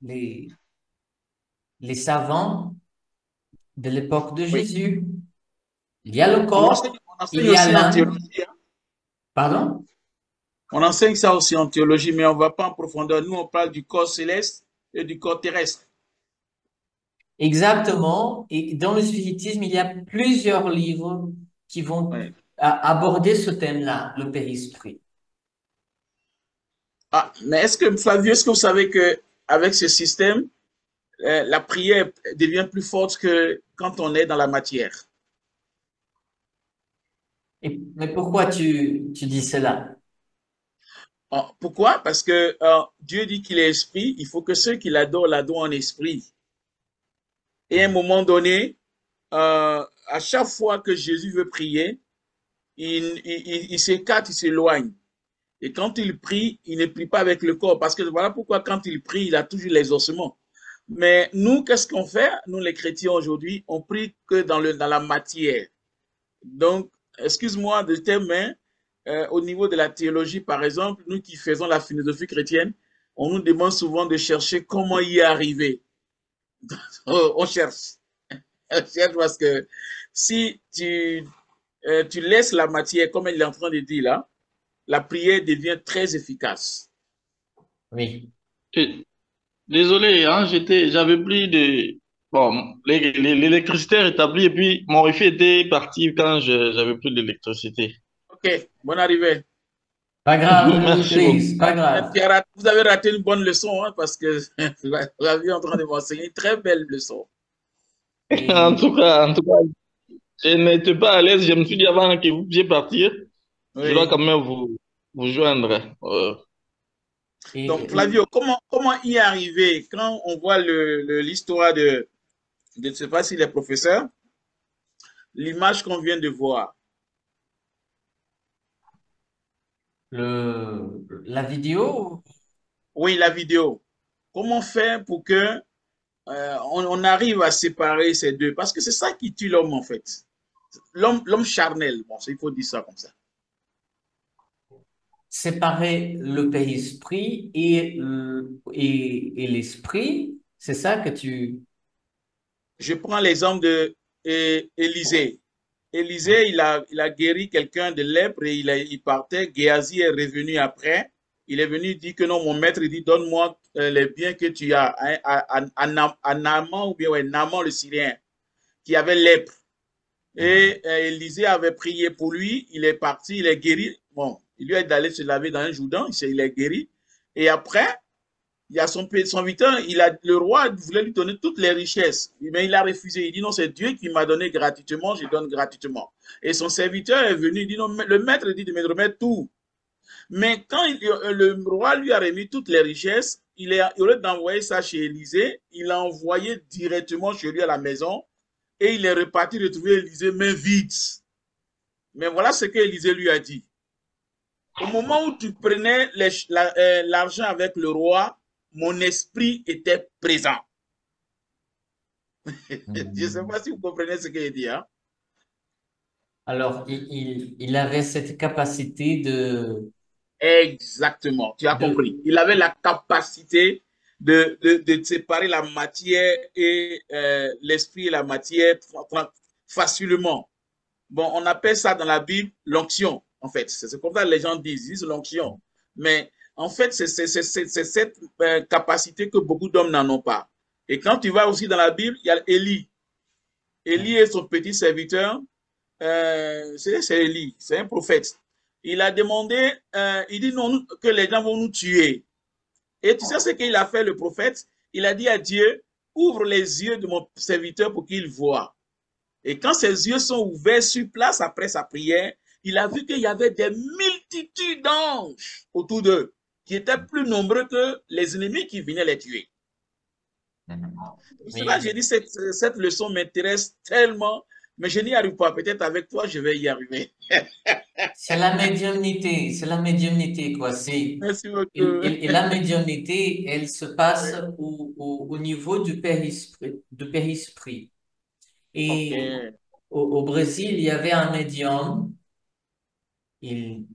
les, les savants de l'époque de
Oui.
Jésus. Il y a le
On
corps, il
enseigne
y a
aussi en
l'âme.
théologie, hein.
Pardon?
On enseigne ça aussi en théologie, mais on ne va pas en profondeur. Nous, on parle du corps céleste et du corps terrestre.
Exactement. Et dans le spiritisme, il y a plusieurs livres qui vont
Ouais.
aborder ce thème-là, le périsprit.
Ah, mais est-ce que, Flavio, est-ce que vous savez qu'avec ce système, la prière devient plus forte que quand on est dans la matière?
Mais pourquoi tu dis cela?
Pourquoi? Parce que Dieu dit qu'il est esprit, il faut que ceux qui l'adorent en esprit. Et à un moment donné, à chaque fois que Jésus veut prier, il s'écarte, il s'éloigne. Et quand il prie, il ne prie pas avec le corps. Parce que voilà pourquoi quand il prie, il a toujours les ossements. Mais nous, qu'est-ce qu'on fait? Nous, les chrétiens aujourd'hui, on prie que dans la matière. Donc, excuse-moi de terme, mais au niveau de la théologie, par exemple, nous qui faisons la philosophie chrétienne, on nous demande souvent de chercher comment y arriver. On cherche. On cherche parce que si tu laisses la matière, comme elle est en train de dire là, la prière devient très efficace.
Oui.
Désolé, hein, j'avais plus de... Bon, l'électricité est rétablie et puis mon wifi était parti quand j'avais plus d'électricité.
Ok, bonne arrivée.
Pas grave,
Merci beaucoup.
Dimitri, pas grave.
Vous avez raté une bonne leçon, hein, parce que vous avez en train de m'enseigner une très belle leçon.
En tout cas, je n'étais pas à l'aise. Je me suis dit avant que vous puissiez partir, je dois
Oui.
quand même vous joindre.
Donc, Flavio, comment y arriver quand on voit l'histoire de, je ne sais pas si les professeurs, l'image qu'on vient de voir.
La vidéo?
Oui, la vidéo. Comment faire pour que on arrive à séparer ces deux? Parce que c'est ça qui tue l'homme, en fait. L'homme charnel, bon, il faut dire ça comme ça.
Séparer le périsprit et l'esprit, c'est ça que tu...
Je prends l'exemple de Élisée. Élisée, il a guéri quelqu'un de lèpre et il partait. Géasi est revenu après. Il est venu dire que non, mon maître, il dit, donne-moi les biens que tu as. À Naaman, ou bien ouais, Naaman le Syrien, qui avait lèpre. Et Élisée avait prié pour lui. Il est parti, il est guéri. Bon, il lui a dit d'aller se laver dans un Jourdain. Il est guéri. Et après, il y a son serviteur, le roi voulait lui donner toutes les richesses, mais il a refusé. Il dit non, c'est Dieu qui m'a donné gratuitement, je donne gratuitement. Et son serviteur est venu, il dit non, le maître dit de me remettre tout. Mais quand le roi lui a remis toutes les richesses, au lieu d'envoyer ça chez Élisée, il l'a envoyé directement chez lui à la maison et il est reparti retrouver Élisée main vide. Mais voilà ce que Élisée lui a dit. Au moment où tu prenais l'argent avec le roi, mon esprit était présent. Je ne sais pas si vous comprenez ce qu'il dit. Hein?
Alors, il avait cette capacité de...
Exactement, tu as compris. Il avait la capacité de séparer la matière et l'esprit et la matière facilement. Bon, on appelle ça dans la Bible l'onction. En fait, c'est comme ça que les gens disent, ils disent l'onction. Mais en fait, c'est cette capacité que beaucoup d'hommes n'en ont pas. Et quand tu vas aussi dans la Bible, il y a Élie. Élie est son petit serviteur. C'est Élie, c'est un prophète. Il a demandé, il dit non, que les gens vont nous tuer. Et tu sais ce qu'il a fait, le prophète? Il a dit à Dieu, ouvre les yeux de mon serviteur pour qu'il voie. Et quand ses yeux sont ouverts sur place après sa prière, il a vu qu'il y avait des multitudes d'anges autour d'eux, qui étaient plus nombreux que les ennemis qui venaient les tuer. Pour cela, j'ai dit, cette leçon m'intéresse tellement, mais je n'y arrive pas. Peut-être avec toi, je vais y arriver.
C'est la médiumnité, quoi.
Merci beaucoup.
Et la médiumnité, elle se passe au niveau du périsprit. Et au Brésil, il y avait un médium, il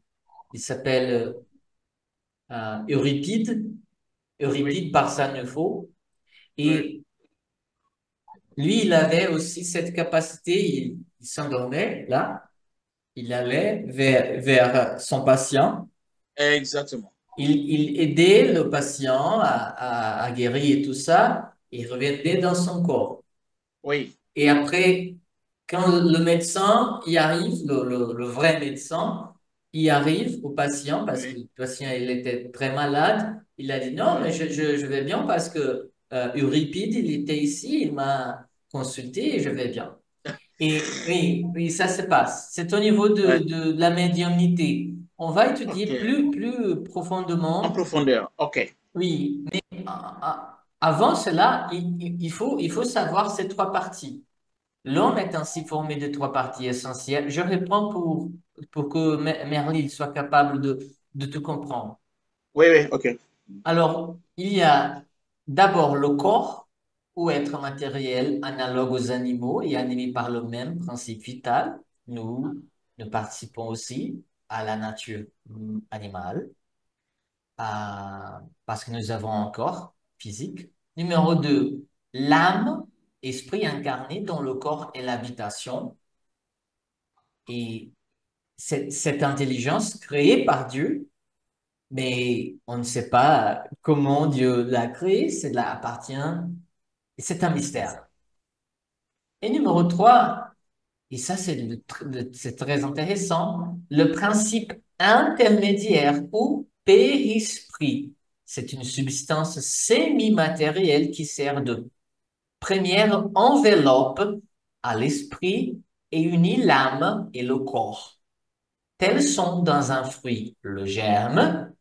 s'appelle Euripide Barçanufo. Et lui, il avait aussi cette capacité, il s'endormait là, il allait vers son patient.
Exactement.
Il aidait le patient à guérir et tout ça, il revenait dans son corps.
Oui.
Et après, quand le médecin y arrive, le vrai médecin, il arrive au patient parce que le patient il était très malade. Il a dit non, mais je vais bien parce que Euripide, il était ici, il m'a consulté et je vais bien. Et oui, ça se passe. C'est au niveau de la médiumnité. On va étudier plus profondément.
En profondeur, ok.
Oui, mais avant cela, il faut savoir ces trois parties. L'homme est ainsi formé de trois parties essentielles. Je reprends pour que Merlin soit capable de te comprendre.
Oui, ok.
Alors, il y a d'abord le corps, ou être matériel analogue aux animaux et animé par le même principe vital. Nous participons aussi à la nature animale parce que nous avons un corps physique. Numéro 2, l'âme, esprit incarné dont le corps est l'habitation. Et cette intelligence créée par Dieu, mais on ne sait pas comment Dieu l'a créée, cela appartient, et c'est un mystère. Et numéro 3, et ça c'est très intéressant, le principe intermédiaire ou périsprit. C'est une substance semi-matérielle qui sert de première enveloppe à l'esprit et unit l'âme et le corps. Tels sont dans un fruit le germe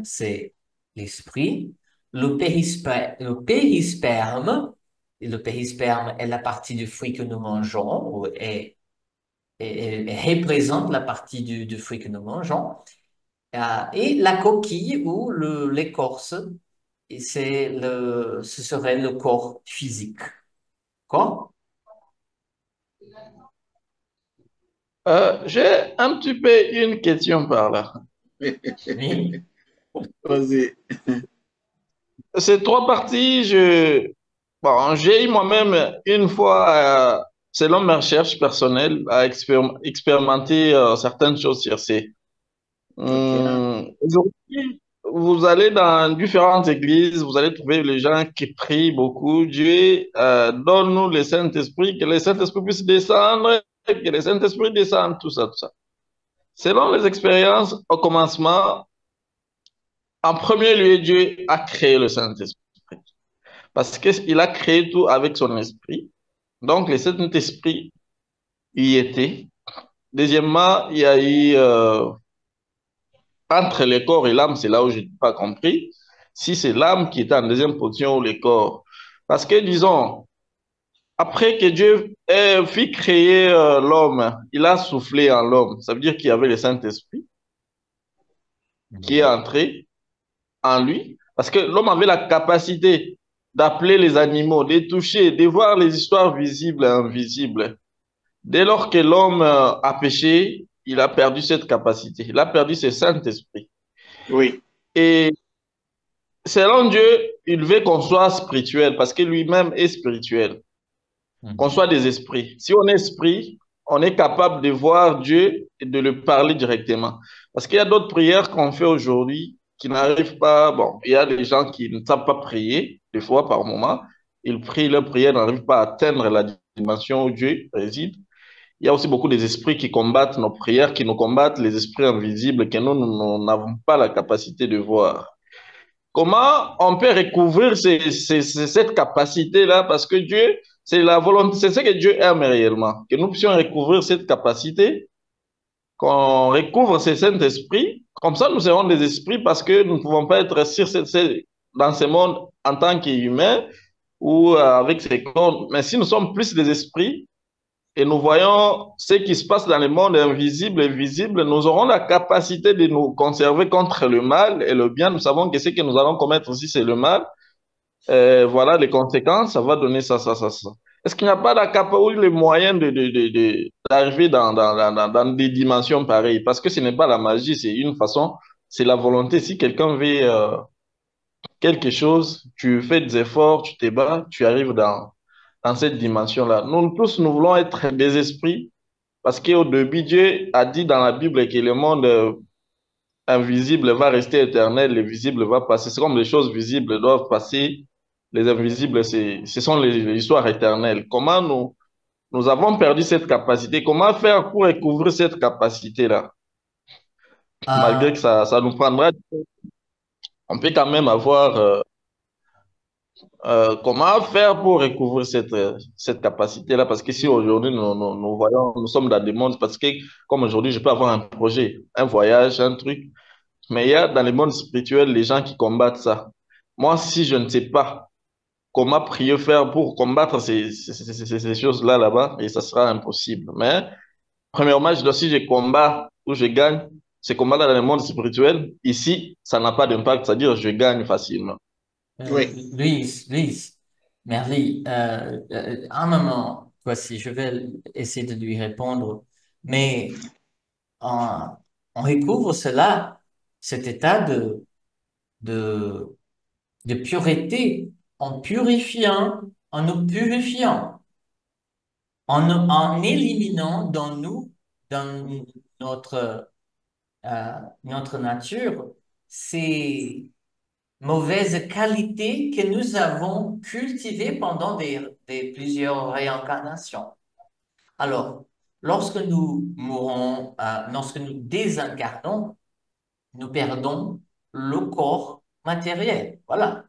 c'est l'esprit, le périsperme est la partie du fruit que nous mangeons et représente la partie du fruit que nous mangeons. Et la coquille ou l'écorce, ce serait le corps physique. D'accord?
J'ai un petit peu une question par là.
Oui.
Vas-y.
Ces trois parties, j'ai eu moi-même une fois, selon mes recherches personnelles, à expérimenter certaines choses sur ces. Aujourd'hui, vous allez dans différentes églises, vous allez trouver les gens qui prient beaucoup. Dieu donne-nous le Saint-Esprit, que le Saint-Esprit puisse descendre, que le Saint-Esprit descende, tout ça, tout ça. Selon les expériences, au commencement, en premier lieu, Dieu a créé le Saint-Esprit. Parce qu'il a créé tout avec son esprit. Donc, le Saint-Esprit y était. Deuxièmement, il y a eu entre le corps et l'âme, c'est là où je n'ai pas compris. Si c'est l'âme qui est en deuxième position ou le corps. Parce que, disons, après que Dieu fit créer l'homme, il a soufflé en l'homme. Ça veut dire qu'il y avait le Saint-Esprit qui est entré en lui. Parce que l'homme avait la capacité d'appeler les animaux, de les toucher, de voir les histoires visibles et invisibles. Dès lors que l'homme a péché, il a perdu cette capacité. Il a perdu ce Saint-Esprit.
Oui.
Et selon Dieu, il veut qu'on soit spirituel parce que lui-même est spirituel. Qu'on soit des esprits. Si on est esprit, on est capable de voir Dieu et de le parler directement. Parce qu'il y a d'autres prières qu'on fait aujourd'hui qui n'arrivent pas. Bon, il y a des gens qui ne savent pas prier, des fois par moment. Ils prient, leur prière n'arrive pas à atteindre la dimension où Dieu réside. Il y a aussi beaucoup des esprits qui combattent nos prières, qui nous combattent, les esprits invisibles que nous n'avons pas la capacité de voir. Comment on peut recouvrir cette capacité-là? Parce que Dieu, c'est la volonté, c'est ce que Dieu aime réellement. Que nous puissions recouvrir cette capacité, qu'on recouvre ce Saint-Esprit. Comme ça, nous serons des esprits parce que nous ne pouvons pas être dans ce monde en tant qu'humains ou avec ces corps. Mais si nous sommes plus des esprits, et nous voyons ce qui se passe dans le monde invisible et visible, nous aurons la capacité de nous conserver contre le mal et le bien. Nous savons que ce que nous allons commettre aussi, c'est le mal. Voilà les conséquences, ça va donner ça, ça, ça, ça. Est-ce qu'il n'y a pas la capacité ou le moyen d'arriver dans des dimensions pareilles? Parce que ce n'est pas la magie, c'est une façon, c'est la volonté. Si quelqu'un veut quelque chose, tu fais des efforts, tu te bats, tu arrives dans cette dimension-là. Nous tous, nous voulons être des esprits parce qu'au début, Dieu a dit dans la Bible que le monde invisible va rester éternel, le visible va passer. C'est comme les choses visibles doivent passer, les invisibles, ce sont les histoires éternelles. Comment nous avons perdu cette capacité? Comment faire pour recouvrir cette capacité-là? Malgré que ça nous prendra, on peut quand même avoir comment faire pour recouvrir cette capacité-là? Parce que si aujourd'hui nous voyons, nous sommes dans des mondes, parce que comme aujourd'hui, je peux avoir un projet, un voyage, un truc, mais il y a dans le monde spirituel les gens qui combattent ça. Moi, si je ne sais pas comment prier, faire pour combattre ces choses-là là-bas, et ça sera impossible. Mais premièrement, si je combats ou je gagne, ces combats-là dans le monde spirituel, ici, ça n'a pas d'impact, c'est-à-dire je gagne facilement.
Oui.
Louise, Merly, un moment, voici, je vais essayer de lui répondre, mais on recouvre cela, cet état de, de pureté, en purifiant, en nous purifiant, en éliminant dans nous, dans notre, notre nature, ces mauvaises qualités que nous avons cultivées pendant plusieurs réincarnations. Alors, lorsque nous mourons, lorsque nous désincarnons, nous perdons le corps matériel. Voilà.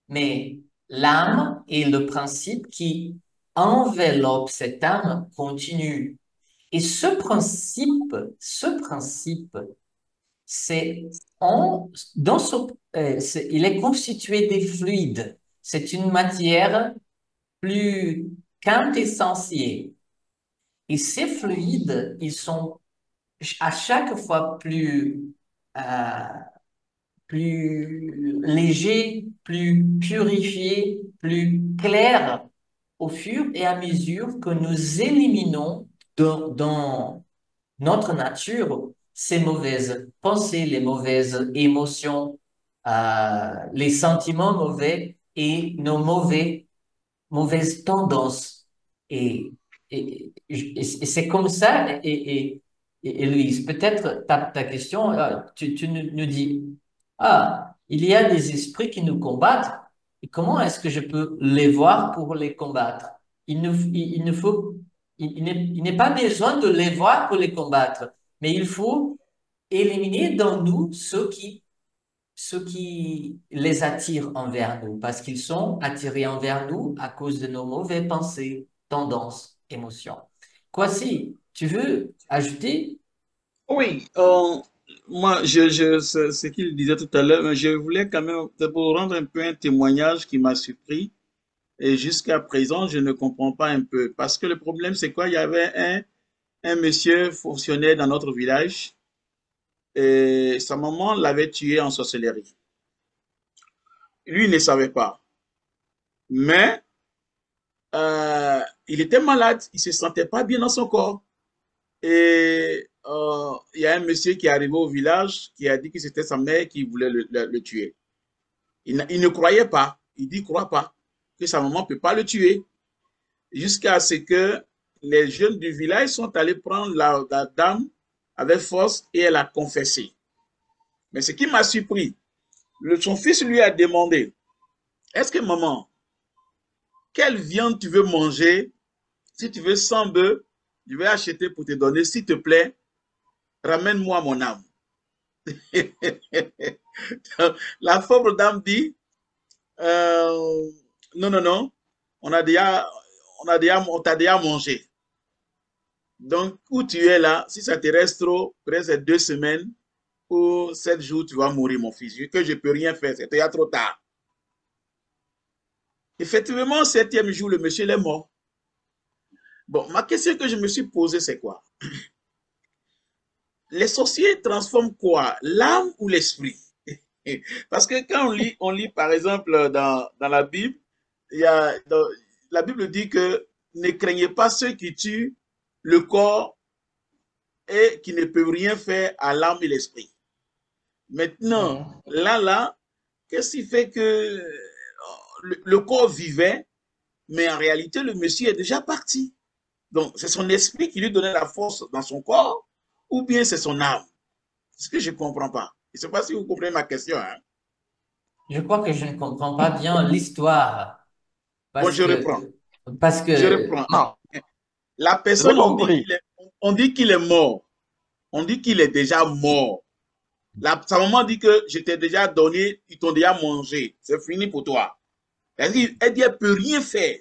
Mais l'âme et le principe qui enveloppe cette âme continue. Et ce principe, c'est il est constitué des fluides. C'est une matière plus quintessentielle. Et ces fluides, ils sont à chaque fois plus légers, plus purifiés, plus clairs au fur et à mesure que nous éliminons dans notre nature ces mauvaises pensées, les mauvaises émotions, les sentiments mauvais et nos mauvaises tendances. Et, et c'est comme ça, et Louise, peut-être ta question, tu nous dis, il y a des esprits qui nous combattent, et comment est-ce que je peux les voir pour les combattre? Il ne faut, il n'est pas besoin de les voir pour les combattre, mais il faut éliminer dans nous ceux qui les attirent envers nous, parce qu'ils sont attirés envers nous à cause de nos mauvaises pensées, tendances, émotions. Kwasi, tu veux ajouter?
Oui, moi, ce qu'il disait tout à l'heure, mais je voulais quand même, c'est pour rendre un peu un témoignage qui m'a surpris. Et jusqu'à présent, je ne comprends pas un peu. Parce que le problème, c'est quoi? Il y avait un monsieur fonctionnaire dans notre village et sa maman l'avait tué en sorcellerie. Lui il ne savait pas. Mais il était malade, il se sentait pas bien dans son corps. Et il y a un monsieur qui est arrivé au village qui a dit que c'était sa mère qui voulait le tuer. Il ne croyait pas. Il dit, croit pas que sa maman ne peut pas le tuer. Jusqu'à ce que les jeunes du village sont allés prendre la dame avec force et elle a confessé. Mais ce qui m'a surpris, son fils lui a demandé, est-ce que maman, quelle viande tu veux manger? Si tu veux 100 bœufs, je vais acheter pour te donner. S'il te plaît, ramène-moi mon âme. La pauvre dame dit, non, non, non, on t'a déjà mangé. Donc, où tu es là, si ça te reste trop, presque 2 semaines ou 7 jours, tu vas mourir, mon fils. Que je ne peux rien faire, c'est déjà trop tard. Effectivement, au 7e jour, le monsieur est mort. Bon, ma question que je me suis posée, c'est quoi? Les sorciers transforment quoi? L'âme ou l'esprit? Parce que quand on lit par exemple dans la Bible, la Bible dit que ne craignez pas ceux qui tuent le corps et qui ne peuvent rien faire à l'âme et l'esprit. Maintenant, là, qu'est-ce qui fait que le corps vivait, mais en réalité, le monsieur est déjà parti. Donc, c'est son esprit qui lui donnait la force dans son corps, ou bien c'est son âme? C'est ce que je ne comprends pas. Je ne sais pas si vous comprenez ma question. Hein?
Je crois que je ne comprends pas bien l'histoire
Bon,
parce que,
Je reprends.
Non,
La
j'ai
personne,
compris.
on dit qu'il est mort. On dit qu'il est déjà mort. Sa maman dit que je t'ai déjà donné, ils t'ont déjà mangé. C'est fini pour toi. Elle dit elle ne peut rien faire.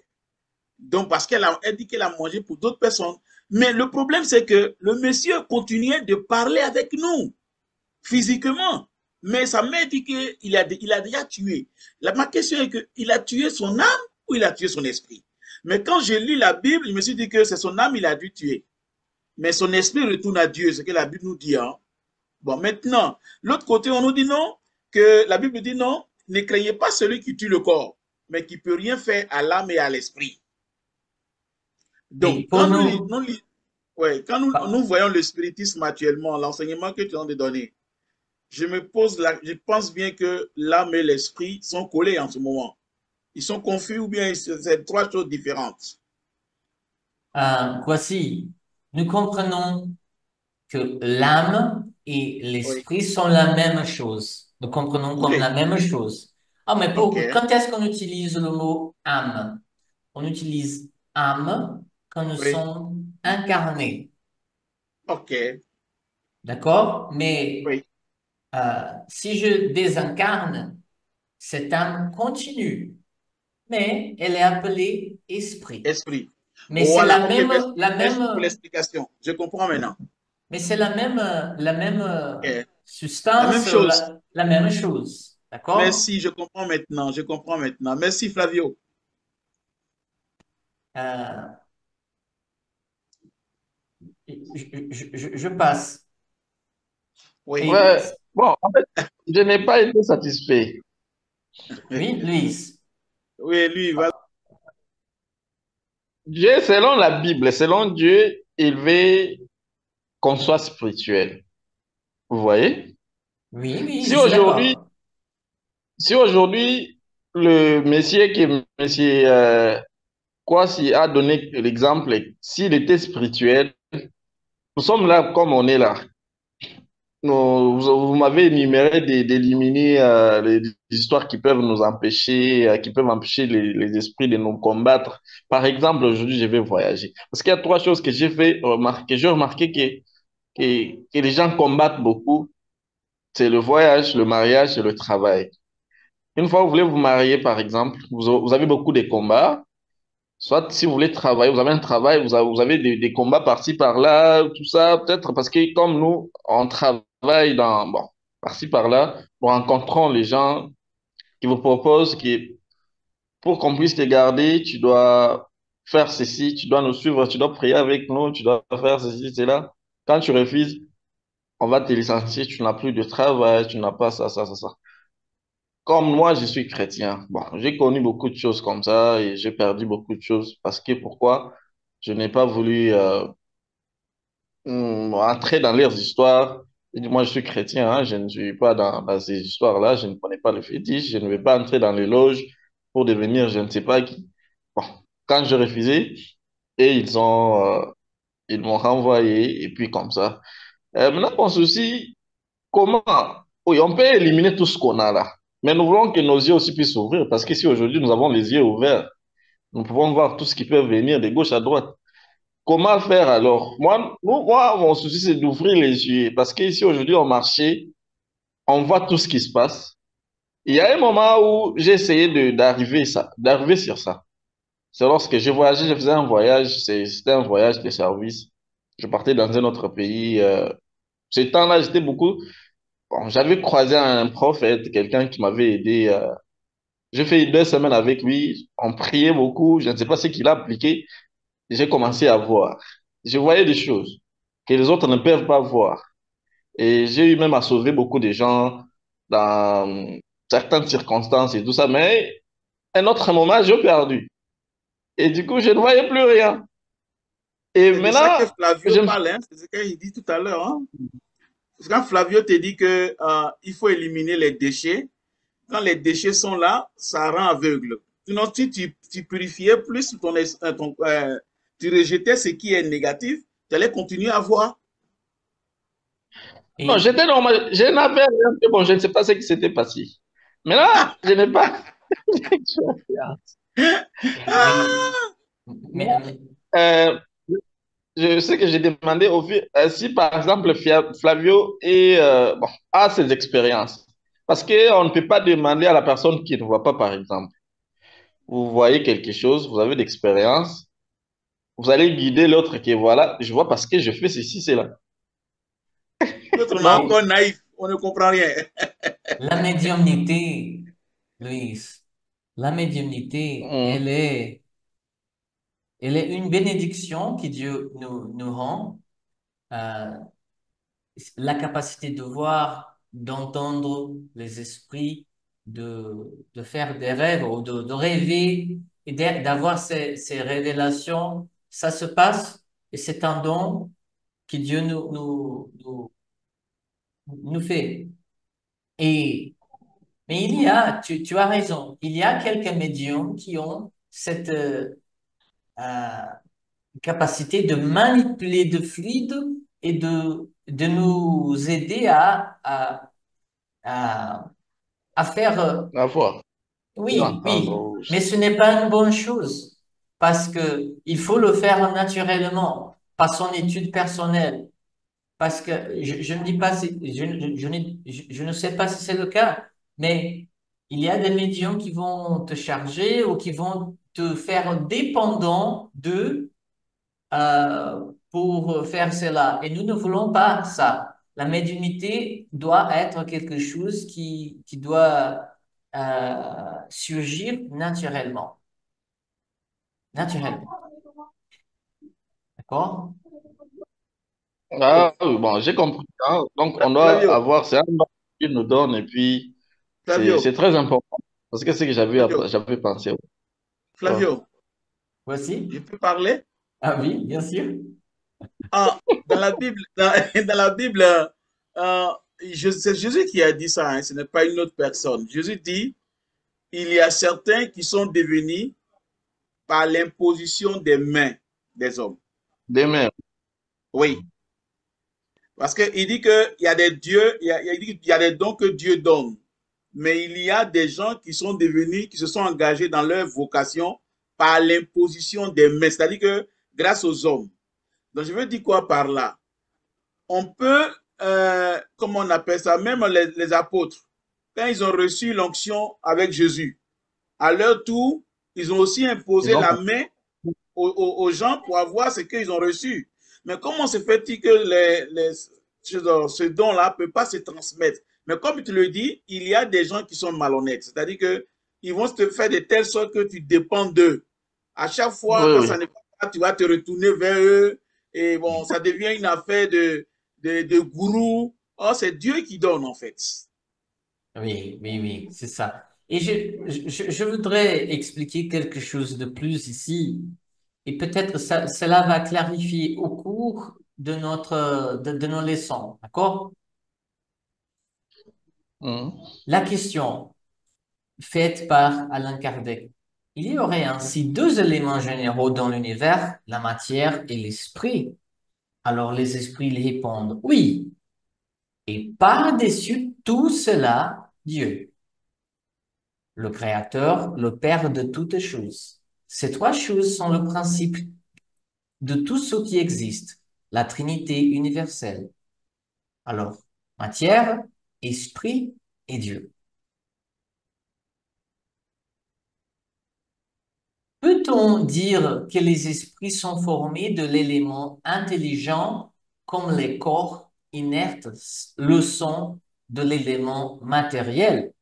Donc, parce elle dit qu'elle a mangé pour d'autres personnes. Mais le problème, c'est que le monsieur continuait de parler avec nous, physiquement. Mais sa mère dit qu'il a déjà tué. Ma question est qu'il a tué son âme ou il a tué son esprit? Mais quand j'ai lu la Bible, je me suis dit que c'est son âme qu'il a dû tuer. Mais son esprit retourne à Dieu, ce que la Bible nous dit. Hein. Bon, maintenant, l'autre côté, on nous dit non, que la Bible dit non, ne craignez pas celui qui tue le corps, mais qui ne peut rien faire à l'âme et à l'esprit. Donc, quand nous voyons le spiritisme actuellement, l'enseignement que tu as donné, je pense bien que l'âme et l'esprit sont collés en ce moment. Ils sont confus ou bien c'est 3 choses différentes.
voici, nous comprenons que l'âme et
Oui.
l'esprit sont la même chose. Nous comprenons comme
Oui.
la même chose. Ah, mais
OK.
quand est-ce qu'on utilise le mot âme? On utilise âme quand nous
Oui.
sommes incarnés.
OK.
D'accord? Mais
Oui.
si je désincarne, cette âme continue, mais elle est appelée esprit.
Esprit.
Mais c'est
Voilà. OK.
la
Merci pour
même,
l'explication. Je comprends maintenant.
mais c'est la même
OK. La même
substance,
chose.
la même chose. D'accord?
Merci, je comprends maintenant. Je comprends maintenant. Merci, Flavio.
Euh, je passe.
Oui.
Et
Ouais, bon, en fait, je n'ai pas été satisfait.
oui, Louise.
Oui, lui, va.
Dieu, selon la Bible, selon Dieu, il veut qu'on soit spirituel. Vous voyez?
Oui, oui,
Si
je suis
aujourd'hui,
d'accord.
si aujourd'hui, le monsieur qui est monsieur Kwasi a donné l'exemple, s'il était spirituel, nous sommes là comme on est là. Vous m'avez énuméré d'éliminer les histoires qui peuvent nous empêcher, qui peuvent empêcher les esprits de nous combattre. Par exemple, aujourd'hui, je vais voyager. Parce qu'il y a 3 choses que j'ai fait remarquer. J'ai remarqué que les gens combattent beaucoup. C'est le voyage, le mariage et le travail. Une fois que vous voulez vous marier, par exemple, vous avez beaucoup de combats. Soit si vous voulez travailler, vous avez un travail, vous avez des combats par-ci, par-là, tout ça, peut-être parce que comme nous, on travaille bon, par-ci, par-là, nous rencontrons les gens qui vous proposent que pour qu'on puisse te garder, tu dois faire ceci, tu dois nous suivre, tu dois prier avec nous, tu dois faire ceci, cela. Quand tu refuses, on va te licencier, tu n'as plus de travail, tu n'as pas ça, ça, ça, ça. Comme moi, je suis chrétien. Bon, j'ai connu beaucoup de choses comme ça et j'ai perdu beaucoup de choses parce que pourquoi? Je n'ai pas voulu entrer dans leurs histoires. Et moi, je suis chrétien, hein, je ne suis pas dans ces histoires-là, je ne connais pas le fétiche, je ne vais pas entrer dans les loges pour devenir je ne sais pas qui. Bon, quand je refusais, et ils m'ont renvoyé, et puis comme ça. Maintenant, mon souci, comment? Oui, on peut éliminer tout ce qu'on a là. Mais nous voulons que nos yeux aussi puissent s'ouvrir, parce qu'ici aujourd'hui, nous avons les yeux ouverts. Nous pouvons voir tout ce qui peut venir de gauche à droite. Comment faire alors? Moi, mon souci, c'est d'ouvrir les yeux, parce qu'ici aujourd'hui, au marché, on voit tout ce qui se passe. Il y a un moment où j'ai essayé d'arriver sur ça. C'est lorsque je voyageais, je faisais un voyage, c'était un voyage de service. Je partais dans un autre pays. Ce temps-là, j'étais beaucoup. Bon, j'avais croisé un prophète, quelqu'un qui m'avait aidé. J'ai fait 2 semaines avec lui. On priait beaucoup. Je ne sais pas ce qu'il a appliqué. J'ai commencé à voir. Je voyais des choses que les autres ne peuvent pas voir. Et j'ai eu même à sauver beaucoup de gens dans certaines circonstances et tout ça. Mais un autre moment, j'ai perdu. Et du coup, je ne voyais plus rien. Et
C'est de ça que
maintenant,
Flavio
je me
parle, hein. C'est ce qu'il dit tout à l'heure, hein. Parce que quand Flavio te dit que il faut éliminer les déchets, quand les déchets sont là, ça rend aveugle. Sinon, si tu purifiais plus tu rejetais ce qui est négatif, tu allais continuer à voir.
Non,
Et,
j'étais normal. Je n'avais rien fait. Bon, je ne sais pas ce qui s'était passé. Maintenant, je n'ai pas.
oui,
Moi, euh, je sais que j'ai demandé si par exemple Flavio bon, a ses expériences. Parce qu'on ne peut pas demander à la personne qui ne voit pas, par exemple. Vous voyez quelque chose, vous avez d'expérience, vous allez guider l'autre qui est voilà, je vois parce que je fais ceci, c'est là.
L'autre, on est
Donc,
encore naïf, on ne comprend rien.
la médiumnité, Luis, la médiumnité,
hum,
elle est une bénédiction que Dieu nous rend. Euh, la capacité de voir, d'entendre les esprits, de faire des rêves ou de rêver et d'avoir ces révélations, ça se passe et c'est un don que Dieu nous fait. Et, mais tu as raison, il y a quelques médiums qui ont cette euh, capacité de manipuler de fluide et de nous aider à, à faire,
à voir et
oui,
entendre
oui, mais
aussi.
ce n'est pas une bonne chose parce que il faut le faire naturellement, par son étude personnelle. Parce que je ne dis pas, je ne sais pas si c'est le cas, mais il y a des médiums qui vont te charger ou qui vont te faire dépendant d'eux pour faire cela. Et nous ne voulons pas ça. La médiumnité doit être quelque chose qui doit surgir naturellement. Naturellement. D'accord?
Ah, oui, bon, j'ai compris, hein. Donc, on doit
Flavio,
avoir, c'est un don qu'il nous donne et puis c'est
Flavio,
très important parce que c'est ce que
Flavio,
j'avais pensé. Ouais.
Flavio, je
Voici.
peux parler?
Ah oui, bien sûr.
Ah, dans la Bible, dans la Bible, euh, c'est Jésus qui a dit ça, hein, ce n'est pas une autre personne. Jésus dit, il y a certains qui sont devenus par l'imposition des mains des hommes.
Demain.
Oui, parce qu'il dit qu'il y a des dieux, il dit qu'il y a des dons que Dieu donne. Mais il y a des gens qui sont devenus, qui se sont engagés dans leur vocation par l'imposition des mains, c'est-à-dire que grâce aux hommes. Donc je veux dire quoi par là? On peut, comment on appelle ça, même les apôtres, quand ils ont reçu l'onction avec Jésus, à leur tour, ils ont aussi
Ils
imposé
ont
la main aux gens pour avoir ce qu'ils ont reçu. Mais comment se fait-il que ce don-là ne peut pas se transmettre? Mais comme tu le dis, il y a des gens qui sont malhonnêtes. C'est-à-dire qu'ils vont te faire de telle sorte que tu dépends d'eux. À chaque fois,
oui,
quand
oui.
ça n'est pas ça, tu vas te retourner vers eux. Et bon, ça devient une affaire de gourou. Or, c'est Dieu qui donne, en fait.
Oui, oui, oui, c'est ça. Et je voudrais expliquer quelque chose de plus ici. Et peut-être cela va clarifier au cours de nos leçons. D'accord?
Mhm.
La question faite par Alain Kardec. Il y aurait ainsi deux éléments généraux dans l'univers, la matière et l'esprit. Alors les esprits lui répondent oui. Et par-dessus tout cela, Dieu, le Créateur, le Père de toutes choses. Ces trois choses sont le principe de tout ce qui existe, la Trinité universelle. Alors, matière, esprit et Dieu. Peut-on dire que les esprits sont formés de l'élément intelligent comme les corps inertes le sont de l'élément matériel?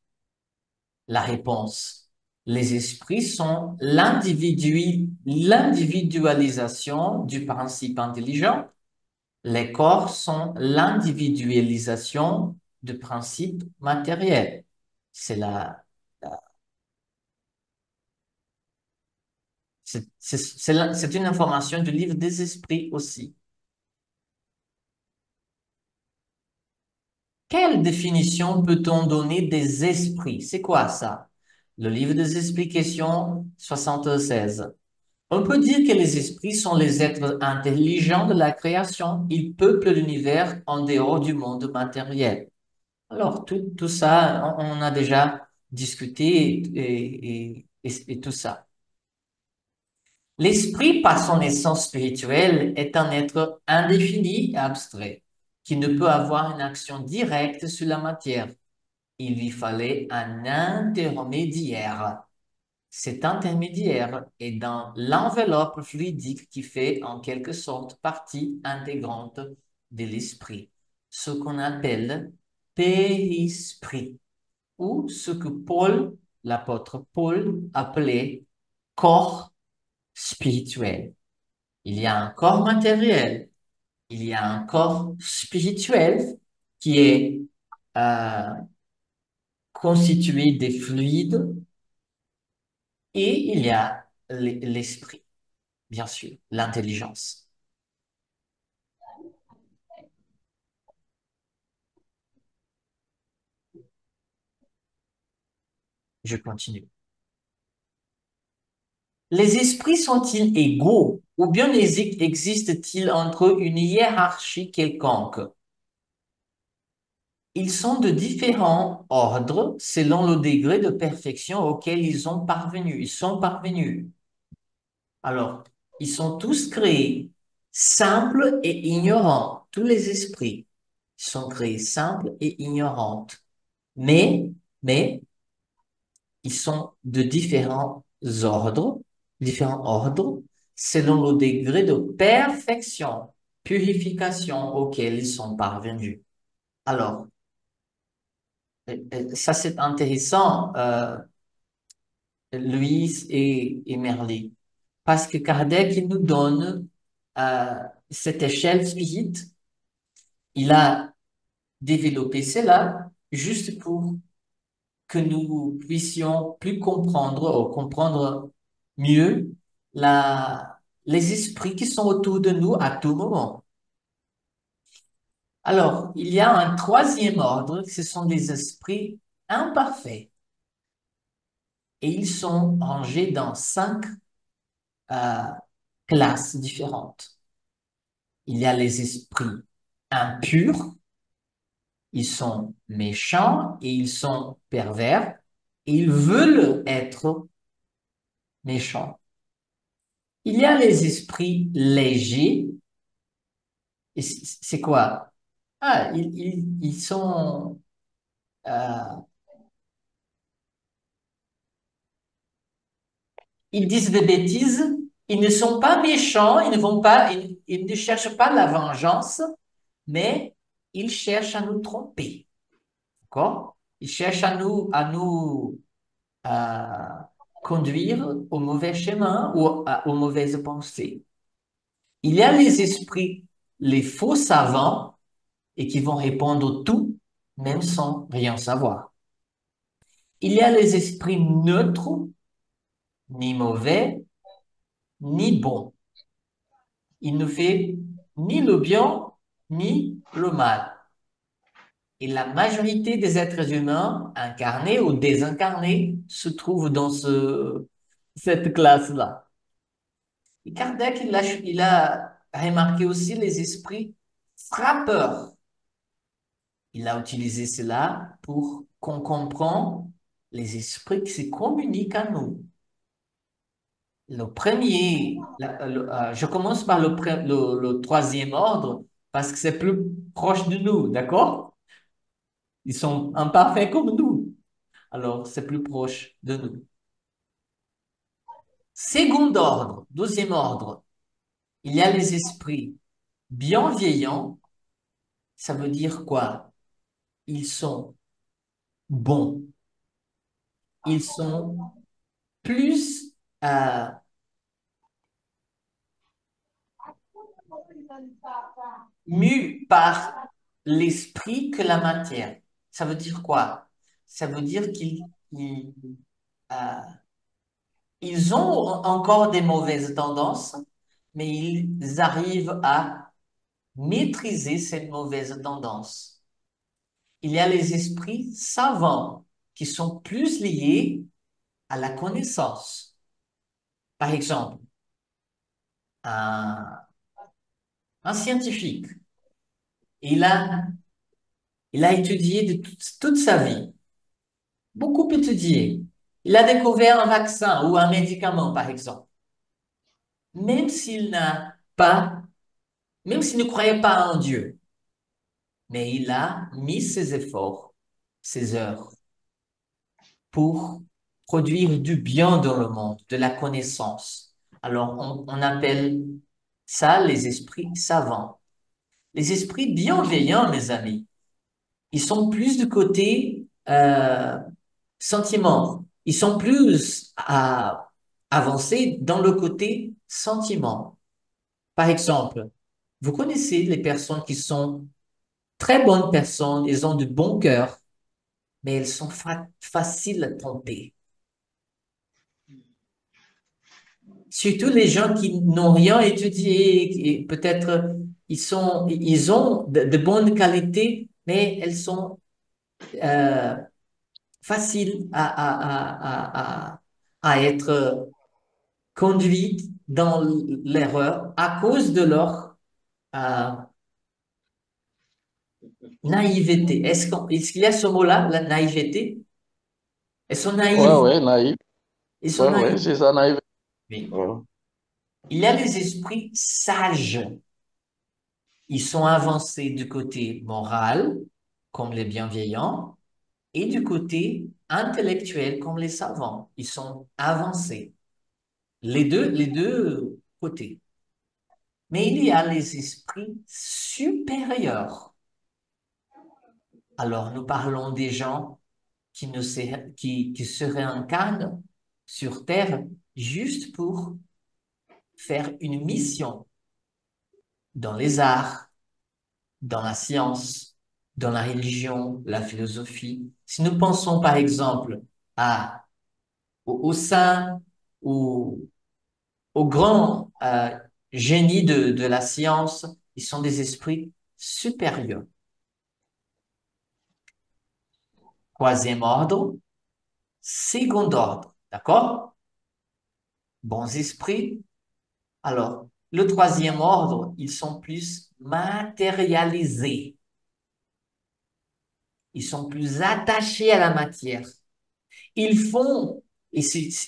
La réponse. Les esprits sont l'individualisation du principe intelligent. Les corps sont l'individualisation du principe matériel. C'est la- c'est une information du livre des esprits aussi. Quelle définition peut-on donner des esprits? C'est quoi ça? Le livre des esprits, question 76. On peut dire que les esprits sont les êtres intelligents de la création. Ils peuplent l'univers en dehors du monde matériel. Alors, tout ça, on a déjà discuté et tout ça. L'esprit, par son essence spirituelle, est un être indéfini et abstrait, qui ne peut avoir une action directe sur la matière. Il lui fallait un intermédiaire. Cet intermédiaire est dans l'enveloppe fluidique qui fait en quelque sorte partie intégrante de l'esprit, ce qu'on appelle périsprit, ou ce que Paul, l'apôtre Paul, appelait corps spirituel. Il y a un corps matériel, il y a un corps spirituel qui est euh, constitué des fluides et il y a l'esprit, bien sûr, l'intelligence. Je continue. Les esprits sont-ils égaux ou bien existe-t-il entre eux une hiérarchie quelconque? Ils sont de différents ordres selon le degré de perfection auquel ils sont parvenus. Ils sont parvenus. Alors, ils sont tous créés simples et ignorants. Tous les esprits sont créés simples et ignorants. Mais, ils sont de différents ordres, selon le degré de perfection, purification auquel ils sont parvenus. Alors, ça c'est intéressant, Louise et Merly, parce que Kardec il nous donne cette échelle spirit, il a développé cela juste pour que nous puissions plus comprendre ou comprendre mieux les esprits qui sont autour de nous à tout moment. Alors, il y a un troisième ordre, ce sont des esprits imparfaits. Et ils sont rangés dans 5 euh, classes différentes. Il y a les esprits impurs, ils sont méchants et ils sont pervers, et ils veulent être méchants. Il y a les esprits légers, et c'est quoi? Ah, ils sont, euh, ils disent des bêtises, ils ne sont pas méchants, ils ne cherchent pas la vengeance, mais ils cherchent à nous tromper, d'accord? Ils cherchent à nous conduire au mauvais chemin ou aux mauvaises pensées. Il y a les esprits, les faux savants, et qui vont répondre tout, même sans rien savoir. Il y a les esprits neutres, ni mauvais, ni bons. Il ne fait ni le bien, ni le mal. Et la majorité des êtres humains, incarnés ou désincarnés, se trouvent dans cette classe-là. Et Kardec, il a remarqué aussi les esprits frappeurs. Il a utilisé cela pour qu'on comprenne les esprits qui se communiquent à nous. Le premier, je commence par le troisième ordre parce que c'est plus proche de nous, d'accord? Ils sont imparfaits comme nous, alors c'est plus proche de nous. Second ordre, deuxième ordre, il y a les esprits bienveillants. Ça veut dire quoi? Ils sont bons. Ils sont plus mus par l'esprit que la matière. Ça veut dire quoi? Ça veut dire euh, ils ont encore des mauvaises tendances, mais ils arrivent à maîtriser ces mauvaises tendances. Il y a les esprits savants qui sont plus liés à la connaissance. Par exemple, un, un scientifique, il a, il a étudié de toute sa vie, beaucoup étudié. Il a découvert un vaccin ou un médicament, par exemple. Même s'il n'a pas, même s'il ne croyait pas en Dieu, mais il a mis ses efforts, ses heures pour produire du bien dans le monde, de la connaissance. Alors, on appelle ça les esprits savants. Les esprits bienveillants, mes amis, ils sont plus du côté sentiment. Ils sont plus avancés dans le côté sentiment. Par exemple, vous connaissez les personnes qui sont très bonnes personnes, elles ont du bon cœur, mais elles sont faciles à tromper. Surtout les gens qui n'ont rien étudié, et peut-être ils ont de bonnes qualités, mais elles sont euh, faciles à être conduites dans l'erreur à cause de leur euh, naïveté. Est-ce qu'il y a ce mot-là, la naïveté? Elles sont
Ouais,
naïves.
ouais, naïf.
Ils sont
Ouais, ouais,
naïfs.
c'est ça, naïf.
Oui.
Ouais.
Il y a les esprits sages. Ils sont avancés du côté moral, comme les bienveillants, et du côté intellectuel, comme les savants. Ils sont avancés. Les deux côtés. Mais il y a les esprits supérieurs. Alors, nous parlons des gens qui se réincarnent sur Terre juste pour faire une mission dans les arts, dans la science, dans la religion, la philosophie. Si nous pensons par exemple aux saints ou aux grands génies de la science, ils sont des esprits supérieurs. Troisième ordre, second ordre, d'accord? Bons esprits. Alors, le troisième ordre, ils sont plus matérialisés. Ils sont plus attachés à la matière. Ils font, et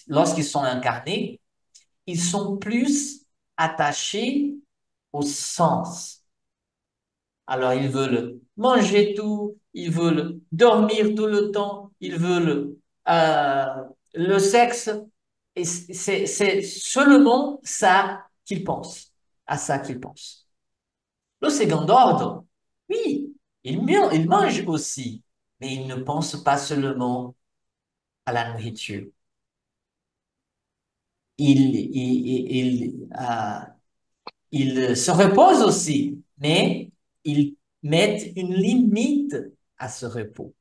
lorsqu'ils sont incarnés, ils sont plus attachés au sens. Alors, ils veulent manger tout, ils veulent dormir tout le temps, ils veulent euh, le sexe, et c'est seulement ça qu'ils pensent, à ça qu'ils pensent. Le second ordre, oui, ils mangent aussi, mais ils ne pensent pas seulement à la nourriture. Ils se reposent aussi, mais ils mettent une limite à ce repos.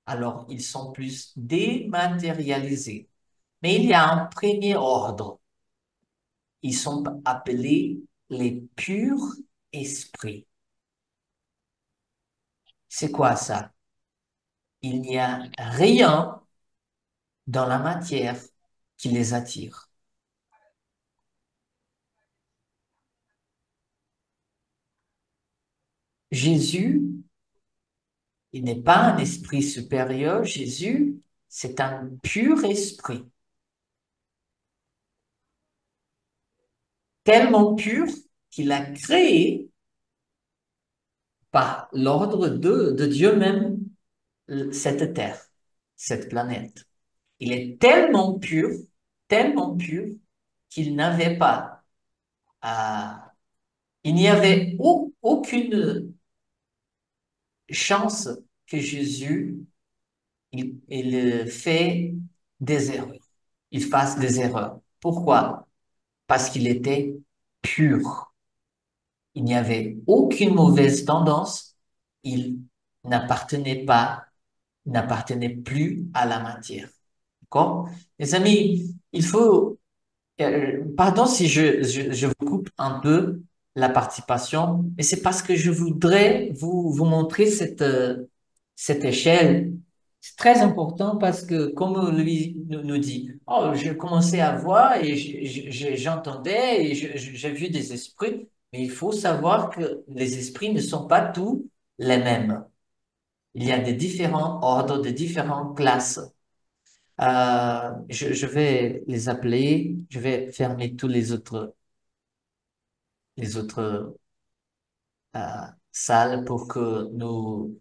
Alors, ils sont plus dématérialisés. Mais il y a un premier ordre. Ils sont appelés les purs esprits. C'est quoi ça? Il n'y a rien dans la matière qui les attire. Jésus, il n'est pas un esprit supérieur. Jésus, c'est un pur esprit. Tellement pur qu'il a créé par l'ordre de Dieu même cette terre, cette planète. Il est tellement pur qu'il n'avait pas à... Il n'y avait aucune chance que Jésus il fait des erreurs. Il fasse des erreurs. Pourquoi? Parce qu'il était pur. Il n'y avait aucune mauvaise tendance. Il n'appartenait plus à la matière. D'accord? Les amis, il faut, pardon si je vous coupe un peu la participation, mais c'est parce que je voudrais vous montrer cette échelle. C'est très important parce que, comme lui nous dit, oh, je commençais à voir et j'entendais et j'ai vu des esprits, mais il faut savoir que les esprits ne sont pas tous les mêmes. Il y a des différents ordres, des différentes classes. Je vais les appeler, je vais fermer tous les autres euh, salles pour que nos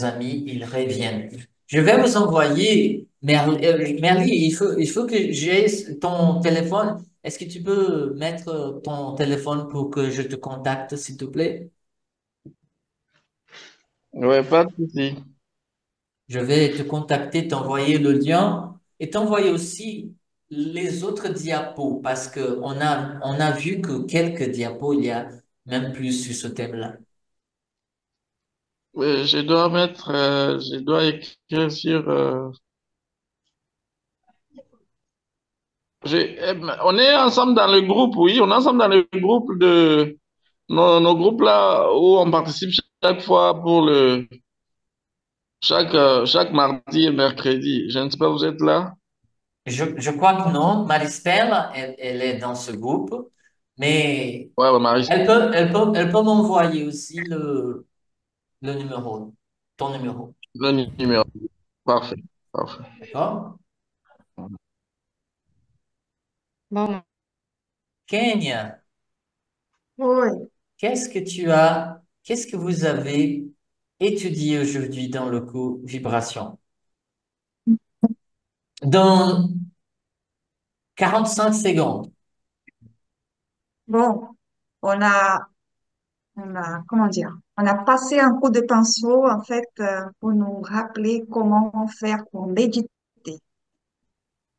amis ils reviennent. Je vais vous envoyer, Merly, il faut que j'ai ton téléphone. Est-ce que tu peux mettre ton téléphone pour que je te contacte, s'il te plaît?
Ouais, pas de souci.
Je vais te contacter, t'envoyer le lien et t'envoyer aussi les autres diapos parce que on a vu que quelques diapos, il y a même plus sur ce thème-là.
Je dois écrire sur, on est ensemble dans le groupe, oui, on est ensemble dans le groupe nos groupes là où on participe chaque fois chaque mardi et mercredi. Je ne sais pas, vous êtes là?
Je crois que non. Maristel, elle est dans ce groupe, mais
Ouais, ouais, Marie,
elle peut m'envoyer aussi le numéro, ton numéro.
le numéro. Parfait, parfait.
D'accord?
Bon,
Kenya,
oui,
qu'est-ce que vous avez étudié aujourd'hui dans le cours vibration? Dans 45 secondes.
bon, on a, comment dire, on a passé un coup de pinceau, en fait, pour nous rappeler comment faire pour méditer.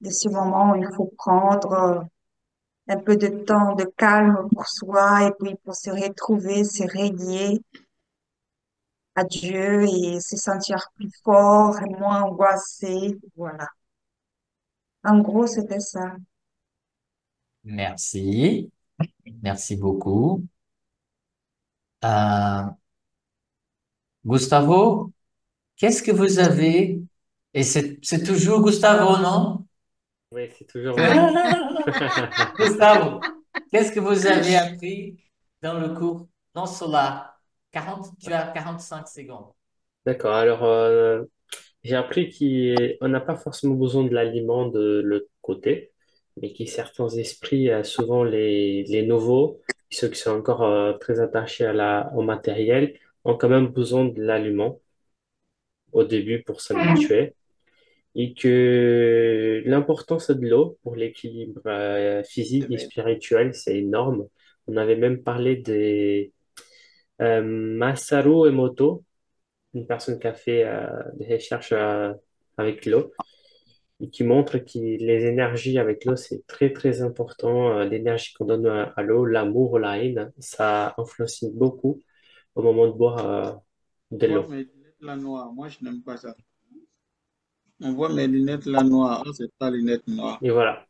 De ce moment où il faut prendre un peu de temps de calme pour soi et puis pour se retrouver, se relier à Dieu et se sentir plus fort et moins angoissé. Voilà. En gros, c'était ça.
Merci. Merci beaucoup. Euh, Gustavo, qu'est-ce que vous avez? Et c'est toujours Gustavo, non?
Oui, c'est toujours moi.
Gustavo, qu'est-ce que vous avez appris dans le cours non solaire? Tu as 45 secondes.
D'accord, alors j'ai appris qu'on n'a pas forcément besoin de l'aliment de l'autre côté, mais que certains esprits, souvent les nouveaux, ceux qui sont encore très attachés au matériel, ont quand même besoin de l'aliment au début pour s'habituer. Et que l'importance de l'eau pour l'équilibre physique et spirituel, c'est énorme. On avait même parlé des Masaru Emoto, une personne qui a fait des recherches avec l'eau et qui montre que les énergies avec l'eau, c'est très très important. L'énergie qu'on donne à l'eau, l'amour, la haine, ça influence beaucoup au moment de boire de
On voit
l'eau.
mes lunettes là noires. Moi, je n'aime pas ça. On voit mes lunettes là noires. Ah, c'est pas lunettes noires.
Et voilà.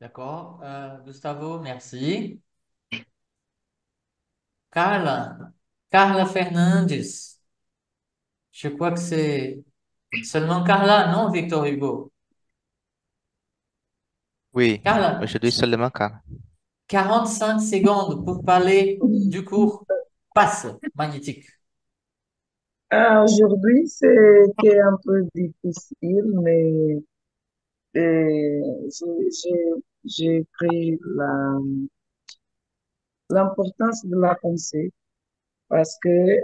D'accord. Gustavo, merci. Carla Fernandes. Je crois que c'est seulement Carla, non, Victor Hugo?
Oui,
Carla,
aujourd'hui seulement Carl.
45 secondes pour parler du cours passe magnétique.
Aujourd'hui, c'était un peu difficile, mais j'ai pris l'importance de la pensée parce que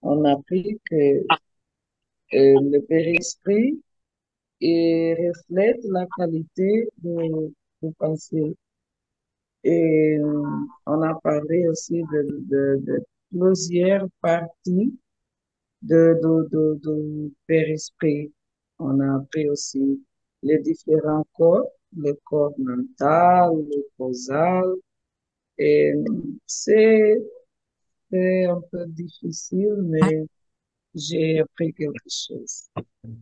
on a appris que le père-esprit reflète la qualité de pensée. Et on a parlé aussi de plusieurs parties de périsprit. On a appris aussi les différents corps, le corps mental, le causal. Et c'est c'est un peu difficile, mais j'ai appris quelque chose. Il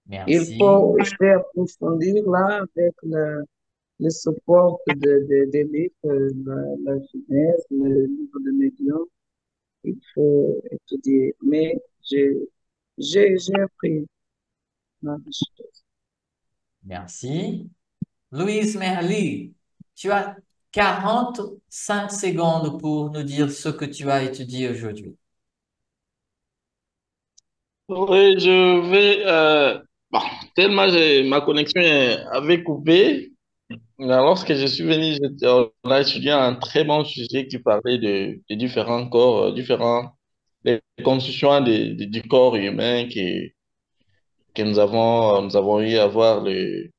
Merci.
faut approfondir là avec le support des livres, la Genèse, le livre de Médium. Il faut étudier. Mais j'ai, j'ai appris plein de choses.
Merci. Louise Merli, tu as 45 secondes pour nous dire ce que tu as étudié aujourd'hui.
Oui, je vais. Bon, tellement ma connexion avait coupé. Lorsque je suis venu, on a étudié un très bon sujet qui parlait de différents corps, les constituants du corps humain que nous avons eu à voir les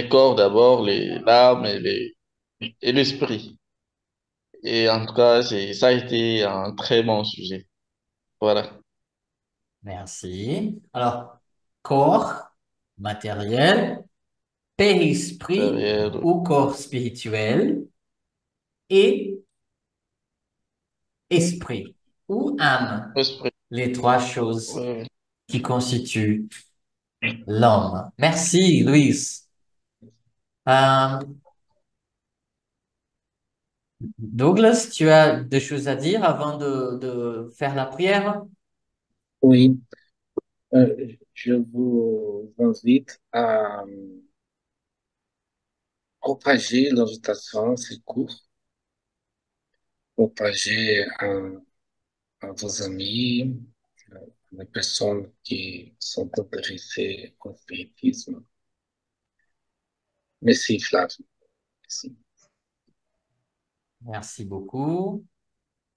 corps d'abord, l'âme et l'esprit. Et en tout cas, ça a été un très bon sujet. Voilà.
Merci. Alors, corps, matériel, périsprit
Derrière
ou corps spirituel et esprit ou âme.
l'esprit.
Les trois choses
Oui.
qui constituent l'homme. Merci, Louise. Euh, Douglas, tu as des choses à dire avant de faire la prière?
Oui, je vous invite à propager l'invitation, c'est court, propager à vos amis, les personnes qui sont intéressées au spiritisme. Merci, Flavie. Merci.
Merci beaucoup.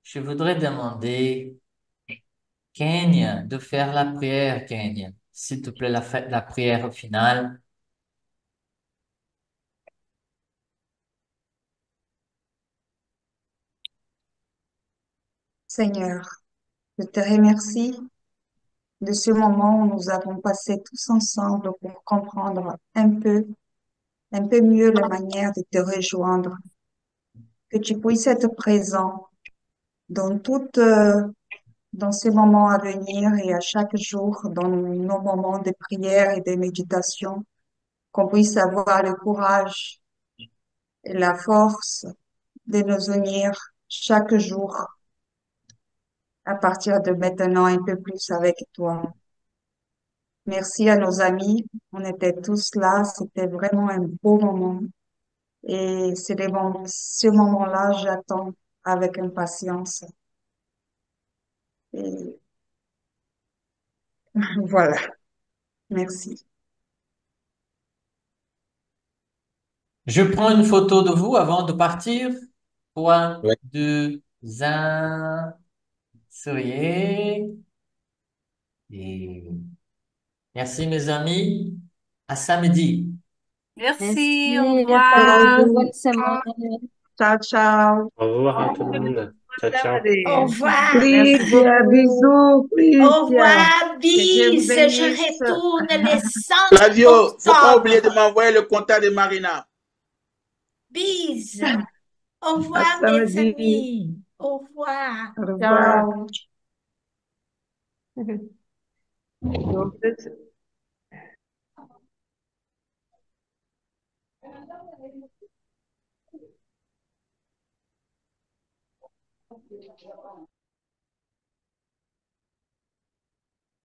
Je voudrais demander Kenya de faire la prière, Kenya. S'il te plaît, la prière finale.
Seigneur, je te remercie de ce moment où nous avons passé tous ensemble pour comprendre un peu mieux la manière de te rejoindre. Que tu puisses être présent dans dans ces moments à venir et à chaque jour, dans nos moments de prière et de méditation, qu'on puisse avoir le courage et la force de nous unir chaque jour à partir de maintenant un peu plus avec toi. Merci à nos amis, on était tous là, c'était vraiment un beau moment et ce moment-là, j'attends avec impatience. Et voilà, merci.
Je prends une photo de vous avant de partir. 3,
Ouais.
2, 1. Souriez. Et merci, mes amis. À samedi.
Merci, au
Merci à
revoir.
toi. Bonne semaine.
Ciao, ciao.
Au revoir à tout le monde. Ciao, ciao.
Au revoir. Merci
Felicia,
beaucoup.
bisous,
Au
Felicia.
revoir,
Que Dieu vous
bis. Je
bénisse.
retourne le 5
Flavio, faut pas oublier de
octobre.
m'envoyer le contact de Marina.
Bis. Au
À
revoir, mes
samedi.
amis. Au revoir.
Au revoir.
Ciao.